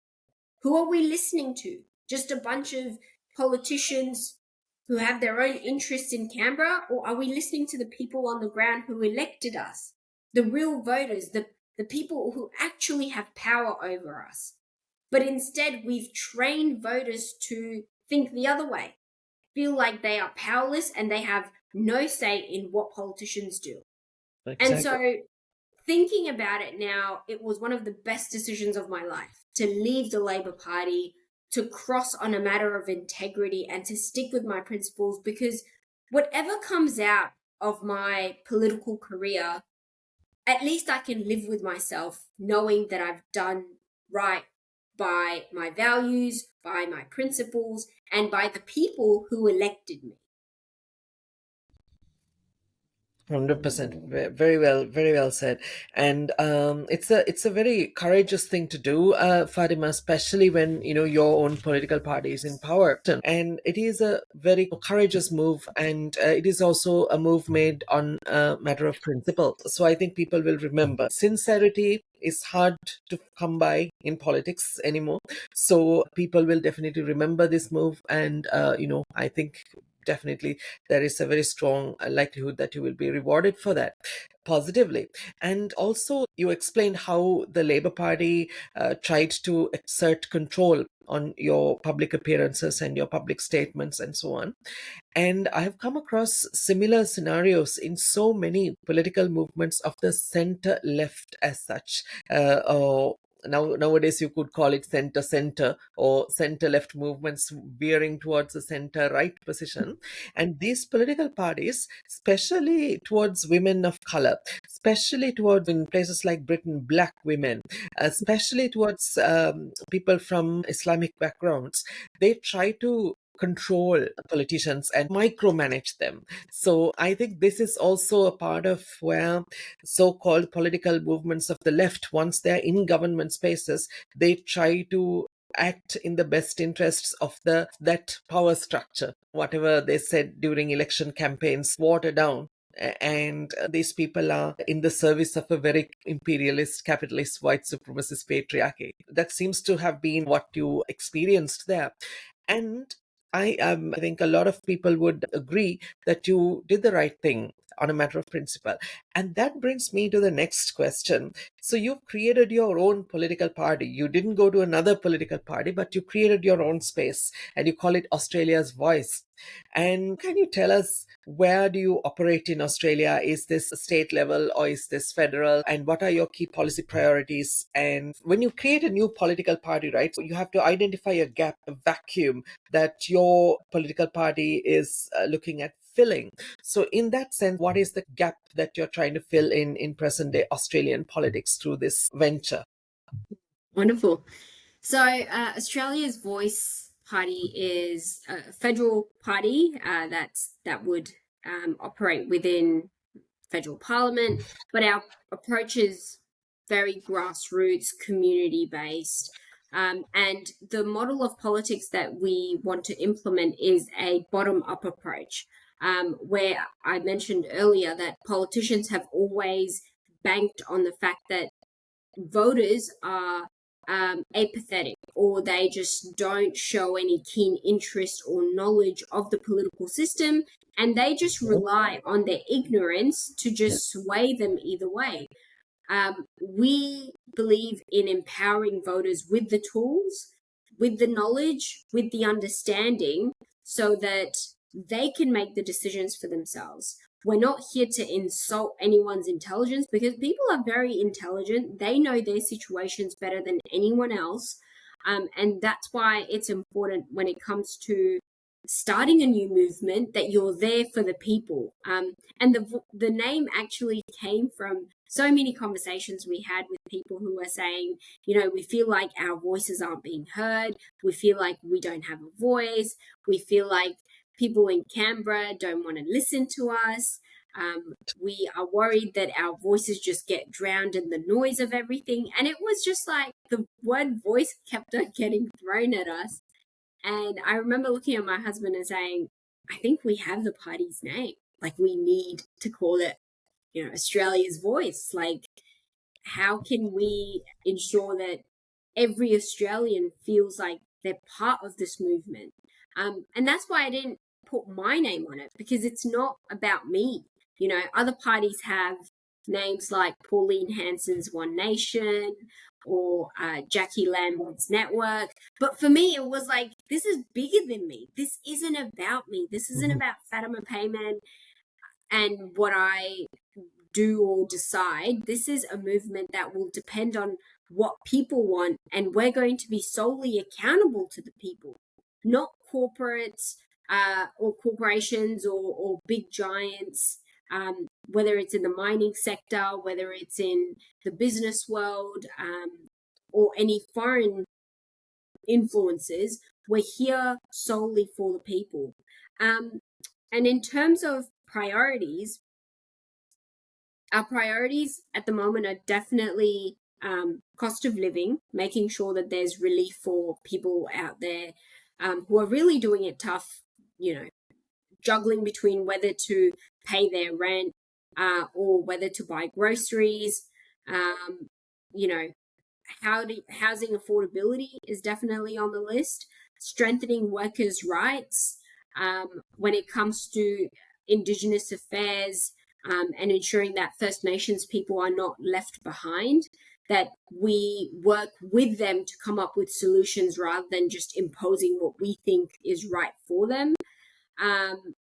Who are we listening to? Just a bunch of politicians who have their own interests in Canberra, or are we listening to the people on the ground who elected us, the real voters, the people who actually have power over us? But instead, we've trained voters to think the other way, feel like they are powerless and they have no say in what politicians do. And Exactly. so, thinking about it now, it was one of the best decisions of my life to leave the Labor Party, to cross on a matter of integrity, and to stick with my principles, because whatever comes out of my political career, at least I can live with myself knowing that I've done right by my values, by my principles, and by the people who elected me. 100%. Very well said. And it's a very courageous thing to do, Fatima, especially when your own political party is in power. And it is a very courageous move, and it is also a move made on a matter of principle. So I think people will remember sincerity is hard to come by in politics anymore. So people will definitely remember this move, and I think definitely there is a very strong likelihood that you will be rewarded for that positively. And also, you explained how the Labour Party tried to exert control on your public appearances and your public statements and so on. And I have come across similar scenarios in so many political movements of the center left as such. Or nowadays you could call it center or center left movements veering towards the center right position. And these political parties, especially towards women of color, especially towards, in places like Britain, black women, especially towards people from Islamic backgrounds, they try to control politicians and micromanage them. So I think this is also a part of where so-called political movements of the left, once they're in government spaces, they try to act in the best interests of that power structure. Whatever they said during election campaigns, water down. And these people are in the service of a very imperialist, capitalist, white supremacist patriarchy. That seems to have been what you experienced there. And I think a lot of people would agree that you did the right thing on a matter of principle. And that brings me to the next question. So you've created your own political party. You didn't go to another political party, but you created your own space and you call it Australia's Voice. And can you tell us, where do you operate in Australia? Is this state level or is this federal? And what are your key policy priorities? And when you create a new political party, right, you have to identify a gap, a vacuum that your political party is looking at filling. So in that sense, what is the gap that you're trying to fill in present day Australian politics through this venture? Wonderful. So, Australia's Voice Party is a federal party that would operate within federal parliament, but our approach is very grassroots, community based. And the model of politics that we want to implement is a bottom up approach, where I mentioned earlier that politicians have always banked on the fact that voters are apathetic, or they just don't show any keen interest or knowledge of the political system, and they just rely on their ignorance to just sway them either way. We believe in empowering voters with the tools, with the knowledge, with the understanding, so that they can make the decisions for themselves. We're not here to insult anyone's intelligence, because people are very intelligent. They know their situations better than anyone else. And that's why it's important when it comes to starting a new movement that you're there for the people. And the name actually came from so many conversations we had with people who were saying, we feel like our voices aren't being heard. We feel like we don't have a voice. We feel like people in Canberra don't want to listen to us. We are worried that our voices just get drowned in the noise of everything. And it was just like the word voice kept on getting thrown at us. And I remember looking at my husband and saying, I think we have the party's name. Like, we need to call it, Australia's Voice. Like, how can we ensure that every Australian feels like they're part of this movement? And that's why I didn't put my name on it because it's not about me. You know, other parties have names like Pauline Hanson's One Nation or Jackie Lambert's Network. But for me, it was like, this is bigger than me. This isn't about me. This isn't Mhm. about Fatima Payman and what I do or decide. This is a movement that will depend on what people want, and we're going to be solely accountable to the people, not corporates or corporations or big giants. Whether it's in the mining sector, whether it's in the business world, or any foreign influences, we're here solely for the people. And in terms of priorities, our priorities at the moment are definitely cost of living, making sure that there's relief for people out there who are really doing it tough, you know, juggling between whether to pay their rent or whether to buy groceries. Um, you know, housing affordability is definitely on the list. Strengthening workers' rights when it comes to Indigenous affairs, and ensuring that First Nations people are not left behind, that we work with them to come up with solutions rather than just imposing what we think is right for them. Um,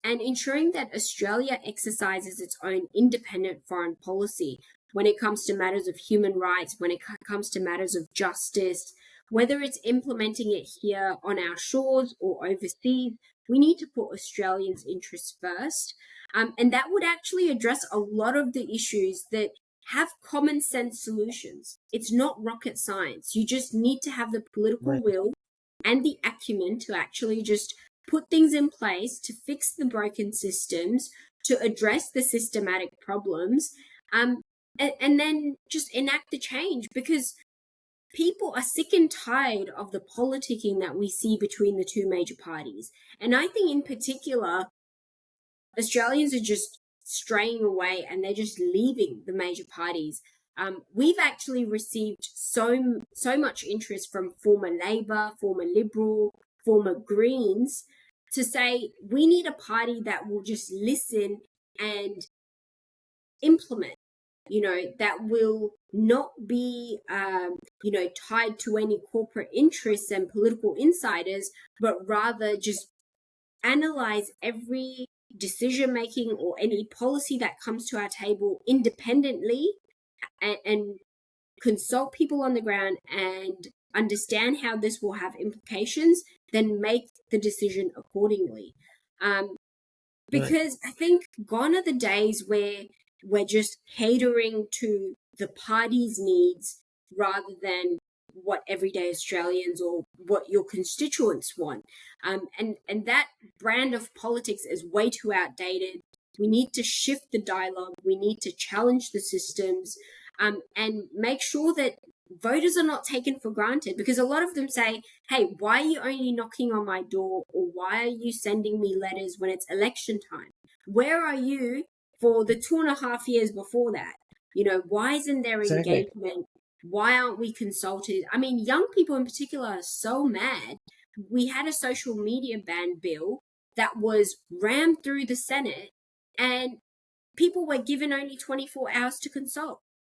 and ensuring that Australia exercises its own independent foreign policy when it comes to matters of human rights, when it comes to matters of justice, whether it's implementing it here on our shores or overseas. We need to put Australians' interests first. And that would actually address a lot of the issues that have common sense solutions. It's not rocket science. You just need to have the political Right. will and the acumen to actually just put things in place to fix the broken systems, to address the systematic problems, and then just enact the change, because people are sick and tired of the politicking that we see between the two major parties. And I think in particular, Australians are just straying away and they're just leaving the major parties. We've actually received so much interest from former Labor, former Liberal, former Greens to say we need a party that will just listen and implement, you know, that will not be, you know, tied to any corporate interests and political insiders, but rather just analyze every decision making or any policy that comes to our table independently, and consult people on the ground and understand how this will have implications, then make the decision accordingly. Um, Right. because I think gone are the days where we're just catering to the party's needs rather than what everyday Australians or what your constituents want. And that brand of politics is way too outdated. We need to shift the dialogue. We need to challenge the systems, and make sure that voters are not taken for granted, because a lot of them say, hey, why are you only knocking on my door, or why are you sending me letters when it's election time? Where are you for the 2.5 years before that? You know, why isn't there Exactly. engagement? Why aren't we consulted? I mean, young people in particular are so mad. We had a social media ban bill that was rammed through the Senate, and people were given only 24 hours to consult.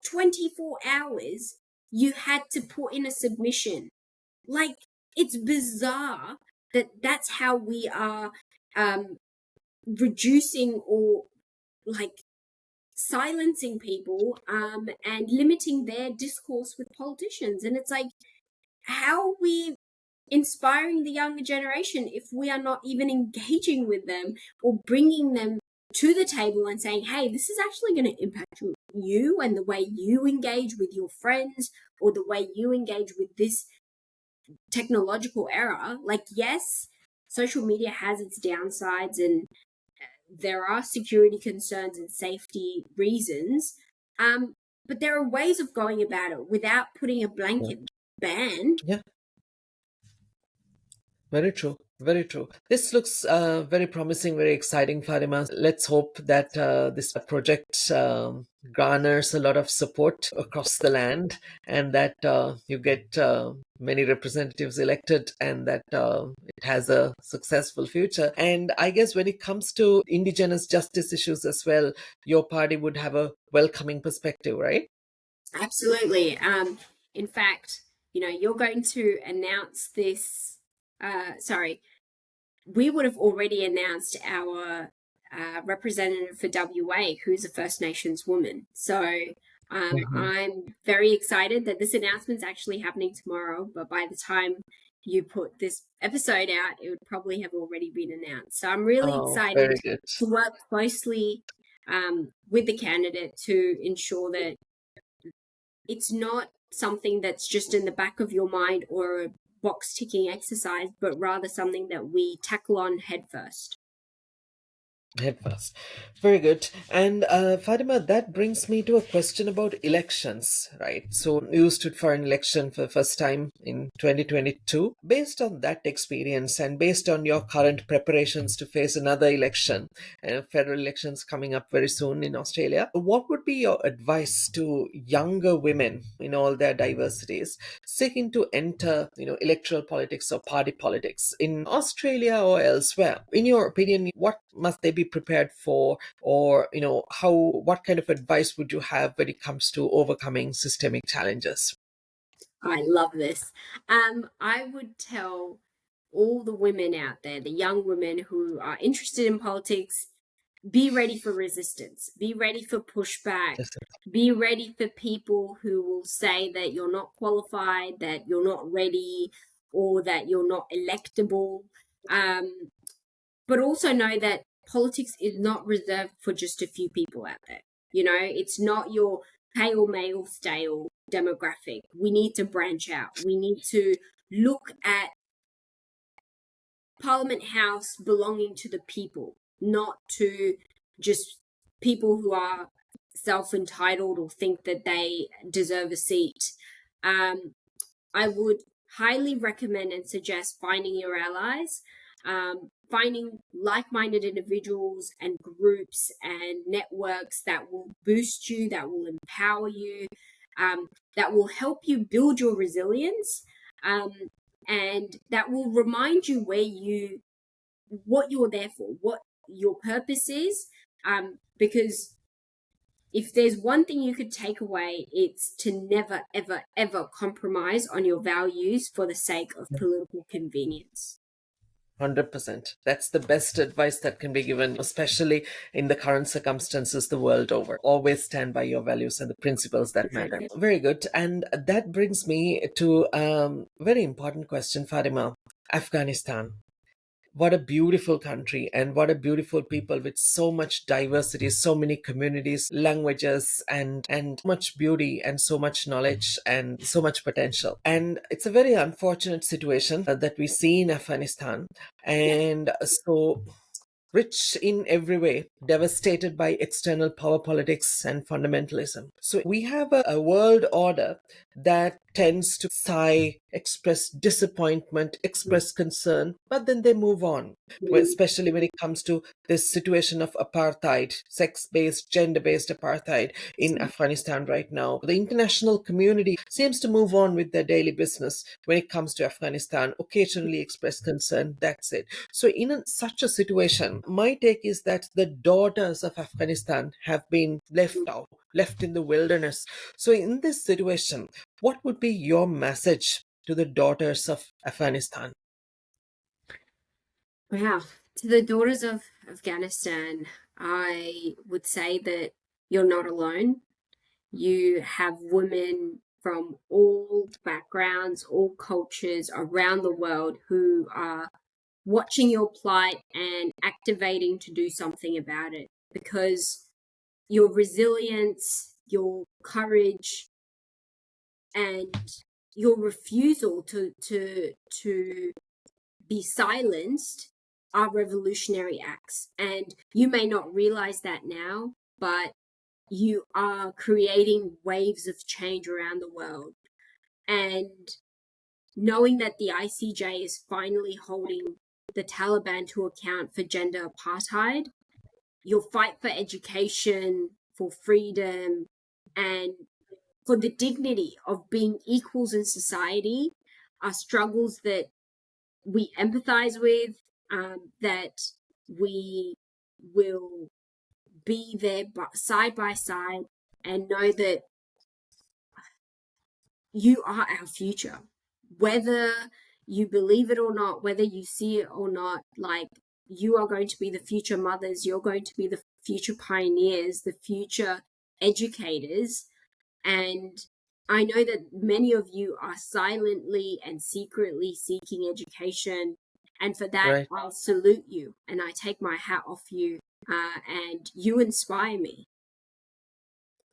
24 hours you had to put in a submission. Like, it's bizarre that that's how we are reducing or like silencing people, and limiting their discourse with politicians. And it's like, how are we inspiring the younger generation if we are not even engaging with them or bringing them to the table and saying, hey, this is actually going to impact you and the way you engage with your friends or the way you engage with this technological era? Like, yes, social media has its downsides and there are security concerns and safety reasons, but there are ways of going about it without putting a Yeah. blanket ban. Yeah. Very true. Very true. This looks very promising, very exciting, Fatima. Let's hope that this project garners a lot of support across the land, and that you get many representatives elected, and that it has a successful future. And I guess when it comes to Indigenous justice issues as well, your party would have a welcoming perspective, right? Absolutely. In fact, you're going to announce this. Sorry, we would have already announced our representative for WA, who's a First Nations woman. So Mhm. I'm very excited that this announcement's actually happening tomorrow, but by the time you put this episode out, it would probably have already been announced. So I'm really Oh, very excited good. to work closely with the candidate to ensure that it's not something that's just in the back of your mind or a box ticking exercise, but rather something that we tackle on head first. Head first. Very good. And Fatima, that brings me to a question about elections, right? So you stood for an election for the first time in 2022. Based on that experience and based on your current preparations to face another election, federal elections coming up very soon in Australia, what would be your advice to younger women in all their diversities seeking to enter, electoral politics or party politics in Australia or elsewhere? In your opinion, what must they be prepared for, or what kind of advice would you have when it comes to overcoming systemic challenges? I love this. I would tell all the women out there, the young women who are interested in politics, be ready for resistance, be ready for pushback, Yes. be ready for people who will say that you're not qualified, that you're not ready, or that you're not electable. Um, but also know that politics is not reserved for just a few people out there. It's not your pale, male, stale demographic. We need to branch out. We need to look at Parliament House belonging to the people, not to just people who are self entitled or think that they deserve a seat. Um, I would highly recommend and suggest finding your allies, finding like minded individuals and groups and networks that will boost you, that will empower you, that will help you build your resilience, um, and that will remind you what you're there for, what your purpose is. Because if there's one thing you could take away, it's to never, ever, ever compromise on your values for the sake of political convenience. 100%. That's the best advice that can be given, especially in the current circumstances the world over. Always stand by your values and the principles that matter. Very good. And that brings me to a very important question, Fatima. Afghanistan. What a beautiful country, and what a beautiful people with so much diversity, so many communities, languages, and much beauty and so much knowledge and so much potential. And it's a very unfortunate situation that we see in Afghanistan. Yeah. And so rich in every way, devastated by external power politics and fundamentalism. So we have a world order that tends to sigh, express disappointment, express concern, but then they move on, especially when it comes to this situation of apartheid, sex based, gender based apartheid in Afghanistan right now. The international community seems to move on with their daily business when it comes to Afghanistan, occasionally express concern, that's it. So, in such a situation, my take is that the daughters of Afghanistan have been left out, left in the wilderness. So, in this situation, what would be your message to the daughters of Afghanistan? Wow. To the daughters of Afghanistan, I would say that you're not alone. You have women from all backgrounds, all cultures around the world who are watching your plight and activating to do something about it, because your resilience, your courage, and your refusal to be silenced are revolutionary acts. And you may not realize that now, but you are creating waves of change around the world. And knowing that the ICJ is finally holding the Taliban to account for gender apartheid. Your fight for education, for freedom, and for the dignity of being equals in society are struggles that we empathize with, that we will be there side by side and know that you are our future. Whether you believe it or not, whether you see it or not, like, you are going to be the future mothers, you're going to be the future pioneers, the future educators. And I know that many of you are silently and secretly seeking education. And for that, Right. I'll salute you and I take my hat off you. And you inspire me.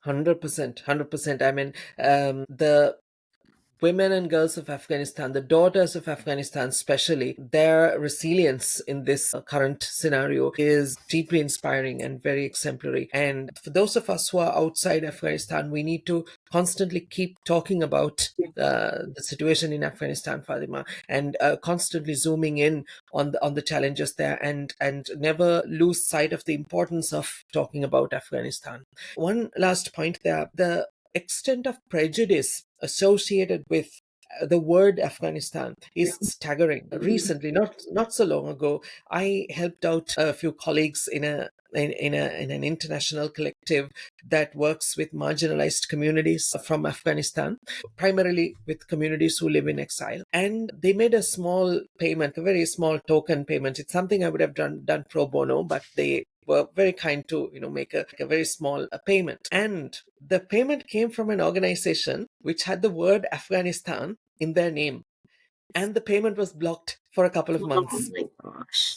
100%, 100%. I mean, the women and girls of Afghanistan, the daughters of Afghanistan especially, their resilience in this current scenario is deeply inspiring and very exemplary. And for those of us who are outside Afghanistan, we need to constantly keep talking about the situation in Afghanistan, Fatima, and constantly zooming in on the challenges there, and never lose sight of the importance of talking about Afghanistan. One last point there: the extent of prejudice associated with the word Afghanistan is staggering. Recently, not so long ago, I helped out a few colleagues in an international collective that works with marginalized communities from Afghanistan, primarily with communities who live in exile. And they made a small payment, a very small token payment. It's something I would have done pro bono, but they were very kind to make a very small payment. And the payment came from an organization which had the word Afghanistan in their name, and the payment was blocked for a couple of Oh months. my gosh.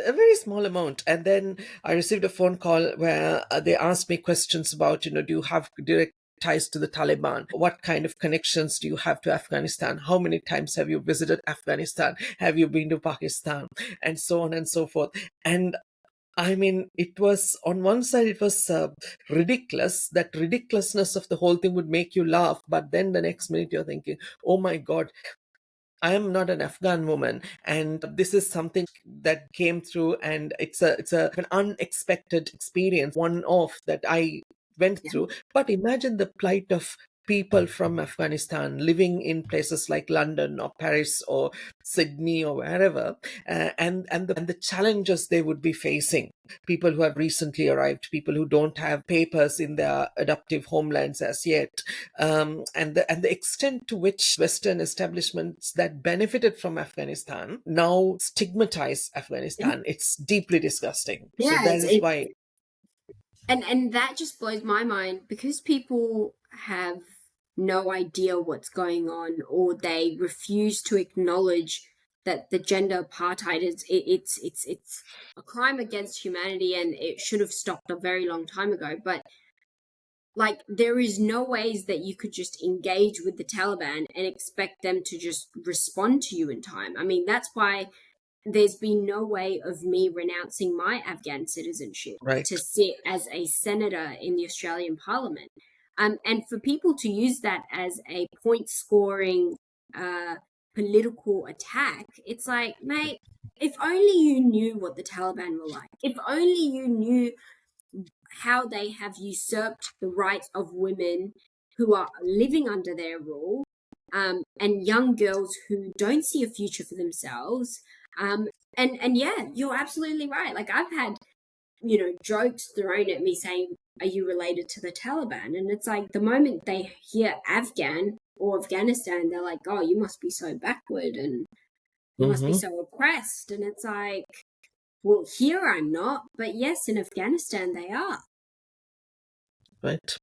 A very small amount. And then I received a phone call where they asked me questions about, do you have direct ties to the Taliban? What kind of connections do you have to Afghanistan? How many times have you visited Afghanistan? Have you been to Pakistan? And so on and so forth. And I mean, it was, on one side, it was ridiculous. That ridiculousness of the whole thing would make you laugh. But then the next minute you're thinking, oh my God, I am not an Afghan woman, and this is something that came through, and it's an unexpected experience, one off that I went Yeah. through. But imagine the plight of people from Afghanistan living in places like London or Paris or Sydney or wherever, and the challenges they would be facing. People who have recently arrived, people who don't have papers in their adoptive homelands as yet, and the extent to which Western establishments that benefited from Afghanistan now stigmatize Afghanistan. It's deeply disgusting. So Yeah, that is why. and that just blows my mind because people have no idea what's going on, or they refuse to acknowledge that the gender apartheid it's a crime against humanity and it should have stopped a very long time ago. But like, there is no ways that you could just engage with the Taliban and expect them to just respond to you in time. I mean, that's why there's been no way of me renouncing my Afghan citizenship Right. to sit as a senator in the Australian Parliament. And for people to use that as a point scoring political attack, it's like, mate, if only you knew what the Taliban were like, if only you knew how they have usurped the rights of women who are living under their rule, and young girls who don't see a future for themselves. And yeah, you're absolutely right. Like, I've had, jokes thrown at me saying, "Are you related to the Taliban?" And it's like, the moment they hear Afghan or Afghanistan, they're like, "Oh, you must be so backward and you must be Hmm. so oppressed." And it's like, well, here I'm not, but yes, in Afghanistan they are. Right.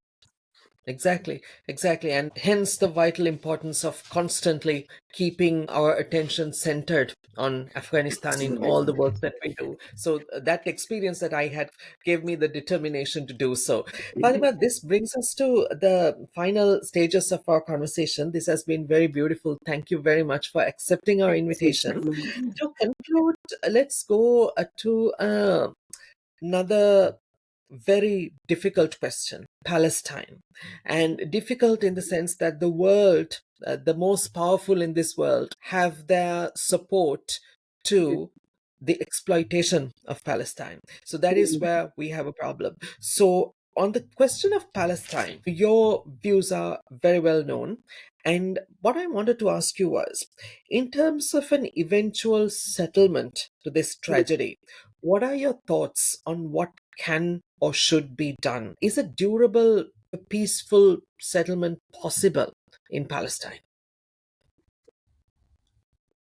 Exactly, exactly. And hence the vital importance of constantly keeping our attention centered on Afghanistan in all the work that we do. So that experience that I had gave me the determination to do so. Fatima, this brings us to the final stages of our conversation. This has been very beautiful. Thank you very much for accepting our invitation. To conclude, let's go to another very difficult question: Palestine. And difficult in the sense that the world, the most powerful in this world, have their support to the exploitation of Palestine. So that is where we have a problem. So, on the question of Palestine, your views are very well known. And what I wanted to ask you was, in terms of an eventual settlement to this tragedy, what are your thoughts on what can or should be done? Is a durable, a peaceful settlement possible in Palestine?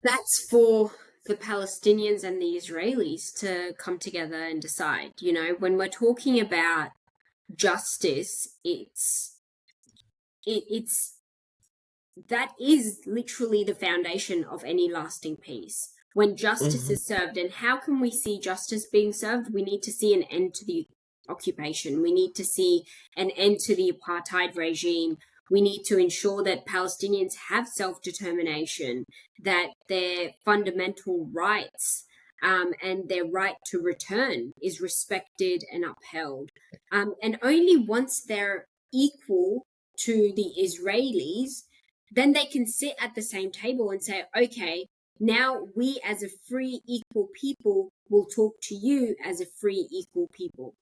That's for the Palestinians and the Israelis to come together and decide. You know, when we're talking about justice, it's that is literally the foundation of any lasting peace. When justice Mhm. is served, and how can we see justice being served? We need to see an end to the occupation. We need to see an end to the apartheid regime. We need to ensure that Palestinians have self determination, that their fundamental rights and their right to return is respected and upheld. And only once they're equal to the Israelis, then they can sit at the same table and say, okay, now we as a free, equal people will talk to you as a free, equal people.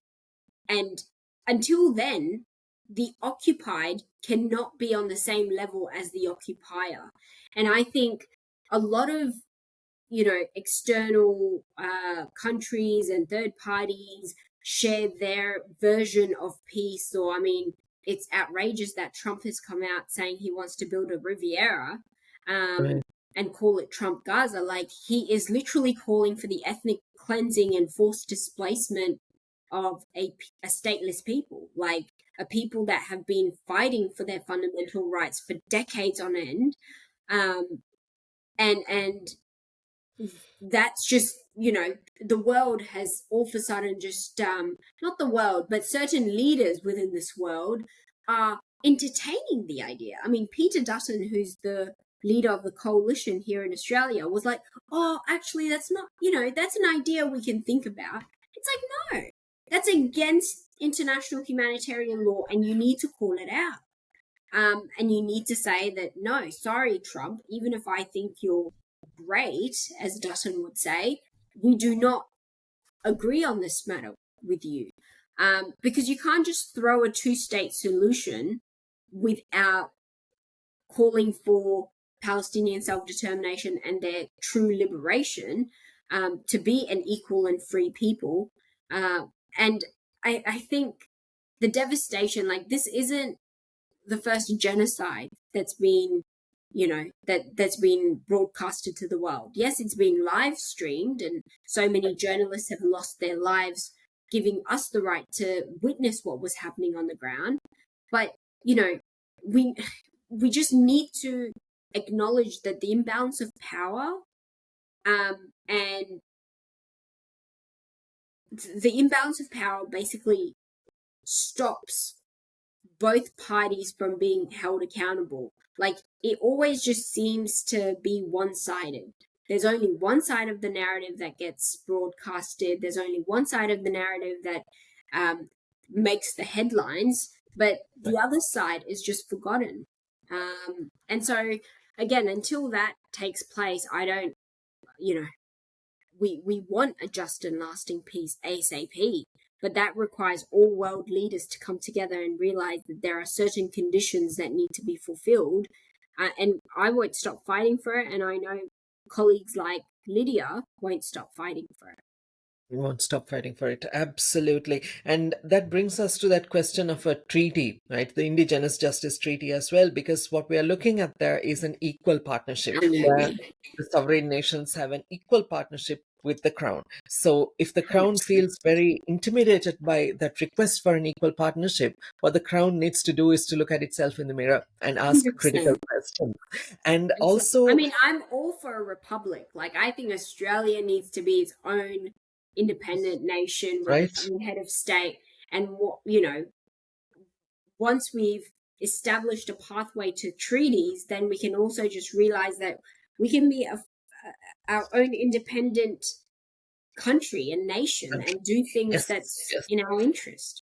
And until then, the occupied cannot be on the same level as the occupier. And I think a lot of external countries and third parties share their version of peace. Or, I mean, it's outrageous that Trump has come out saying he wants to build a Riviera Right. and call it Trump Gaza. Like, he is literally calling for the ethnic cleansing and forced displacement of a stateless people, like a people that have been fighting for their fundamental rights for decades on end. And that's just, the world has all of a sudden just not the world, but certain leaders within this world are entertaining the idea. I mean, Peter Dutton, who's the leader of the coalition here in Australia, was like, oh, actually, that's not, that's an idea we can think about. It's like, no, that's against international humanitarian law, and you need to call it out. And you need to say that, no, sorry, Trump, even if I think you're great, as Dutton would say, we do not agree on this matter with you. Because you can't just throw a two-state solution without calling for Palestinian self-determination and their true liberation, to be an equal and free people. And I think the devastation, like, this isn't the first genocide that's been that's been broadcasted to the world. Yes, it's been live streamed, and so many journalists have lost their lives giving us the right to witness what was happening on the ground. But we just need to acknowledge that the imbalance of power, and the imbalance of power basically stops both parties from being held accountable. Like, it always just seems to be one-sided. There's only one side of the narrative that gets broadcasted. There's only one side of the narrative that makes the headlines, but the other side is just forgotten. And so, again, until that takes place, I don't, we want a just and lasting peace ASAP, but that requires all world leaders to come together and realize that there are certain conditions that need to be fulfilled. And I won't stop fighting for it, and I know colleagues like Lydia won't stop fighting for it. We won't stop fighting for it. Absolutely. And that brings us to that question of a treaty, right? The Indigenous Justice Treaty as well, because what we are looking at there is an equal partnership where Absolutely. the sovereign nations have an equal partnership with the crown. So if the crown feels very intimidated by that request for an equal partnership, what the crown needs to do is to look at itself in the mirror and ask critical 100%. questions. And I also, mean, I'm all for a republic. Like, I think Australia needs to be its own independent nation with right? its own head of state. And what, once we've established a pathway to treaties, then we can also just realize that we can be our own independent country and nation and do things Yes, that's yes. in our interest.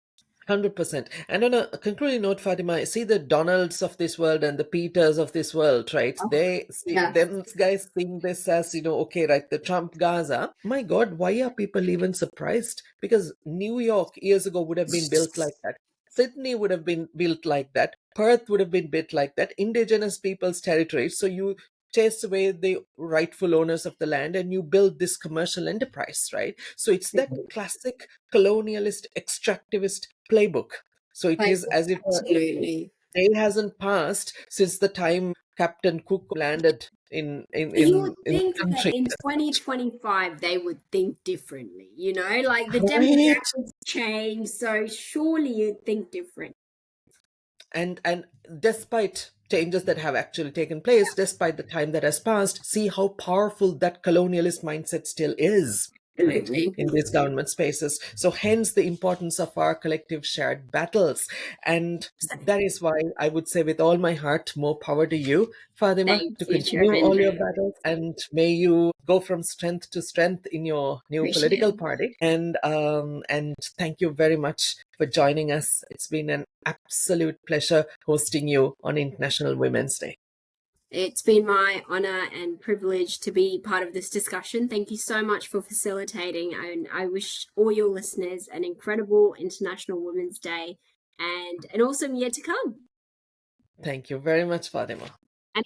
100%. And on a concluding note, Fatima, see the Donalds of this world and the Peters of this world, right? Oh, They see yeah, them guys seeing this as, okay, right, the Trump Gaza. My God, why are people even surprised? Because New York years ago would have been built like that. Sydney would have been built like that. Perth would have been built like that. Indigenous people's territory. So you chase away the rightful owners of the land and you build this commercial enterprise, right? So it's that classic colonialist extractivist playbook. So it is as if a absolutely. day hasn't passed since the time Captain Cook landed in in You would in, in the think that country. in 2025 they would think differently, like the Right. demographics change, so surely you'd think different. And despite changes that have actually taken place, despite the time that has passed, see how powerful that colonialist mindset still is, right, Absolutely. in these government spaces. So hence the importance of our collective shared battles. And that is why I would say with all my heart, more power to you, Fatima, Thank to you, continue all your Chamindra. battles, and may you go from strength to strength in your new Appreciate political it. party. And thank you very much for joining us. It's been an absolute pleasure hosting you on International Women's Day. It's been my honor and privilege to be part of this discussion. Thank you so much for facilitating, and I wish all your listeners an incredible International Women's Day and an awesome year to come. Thank you very much, Fatima. And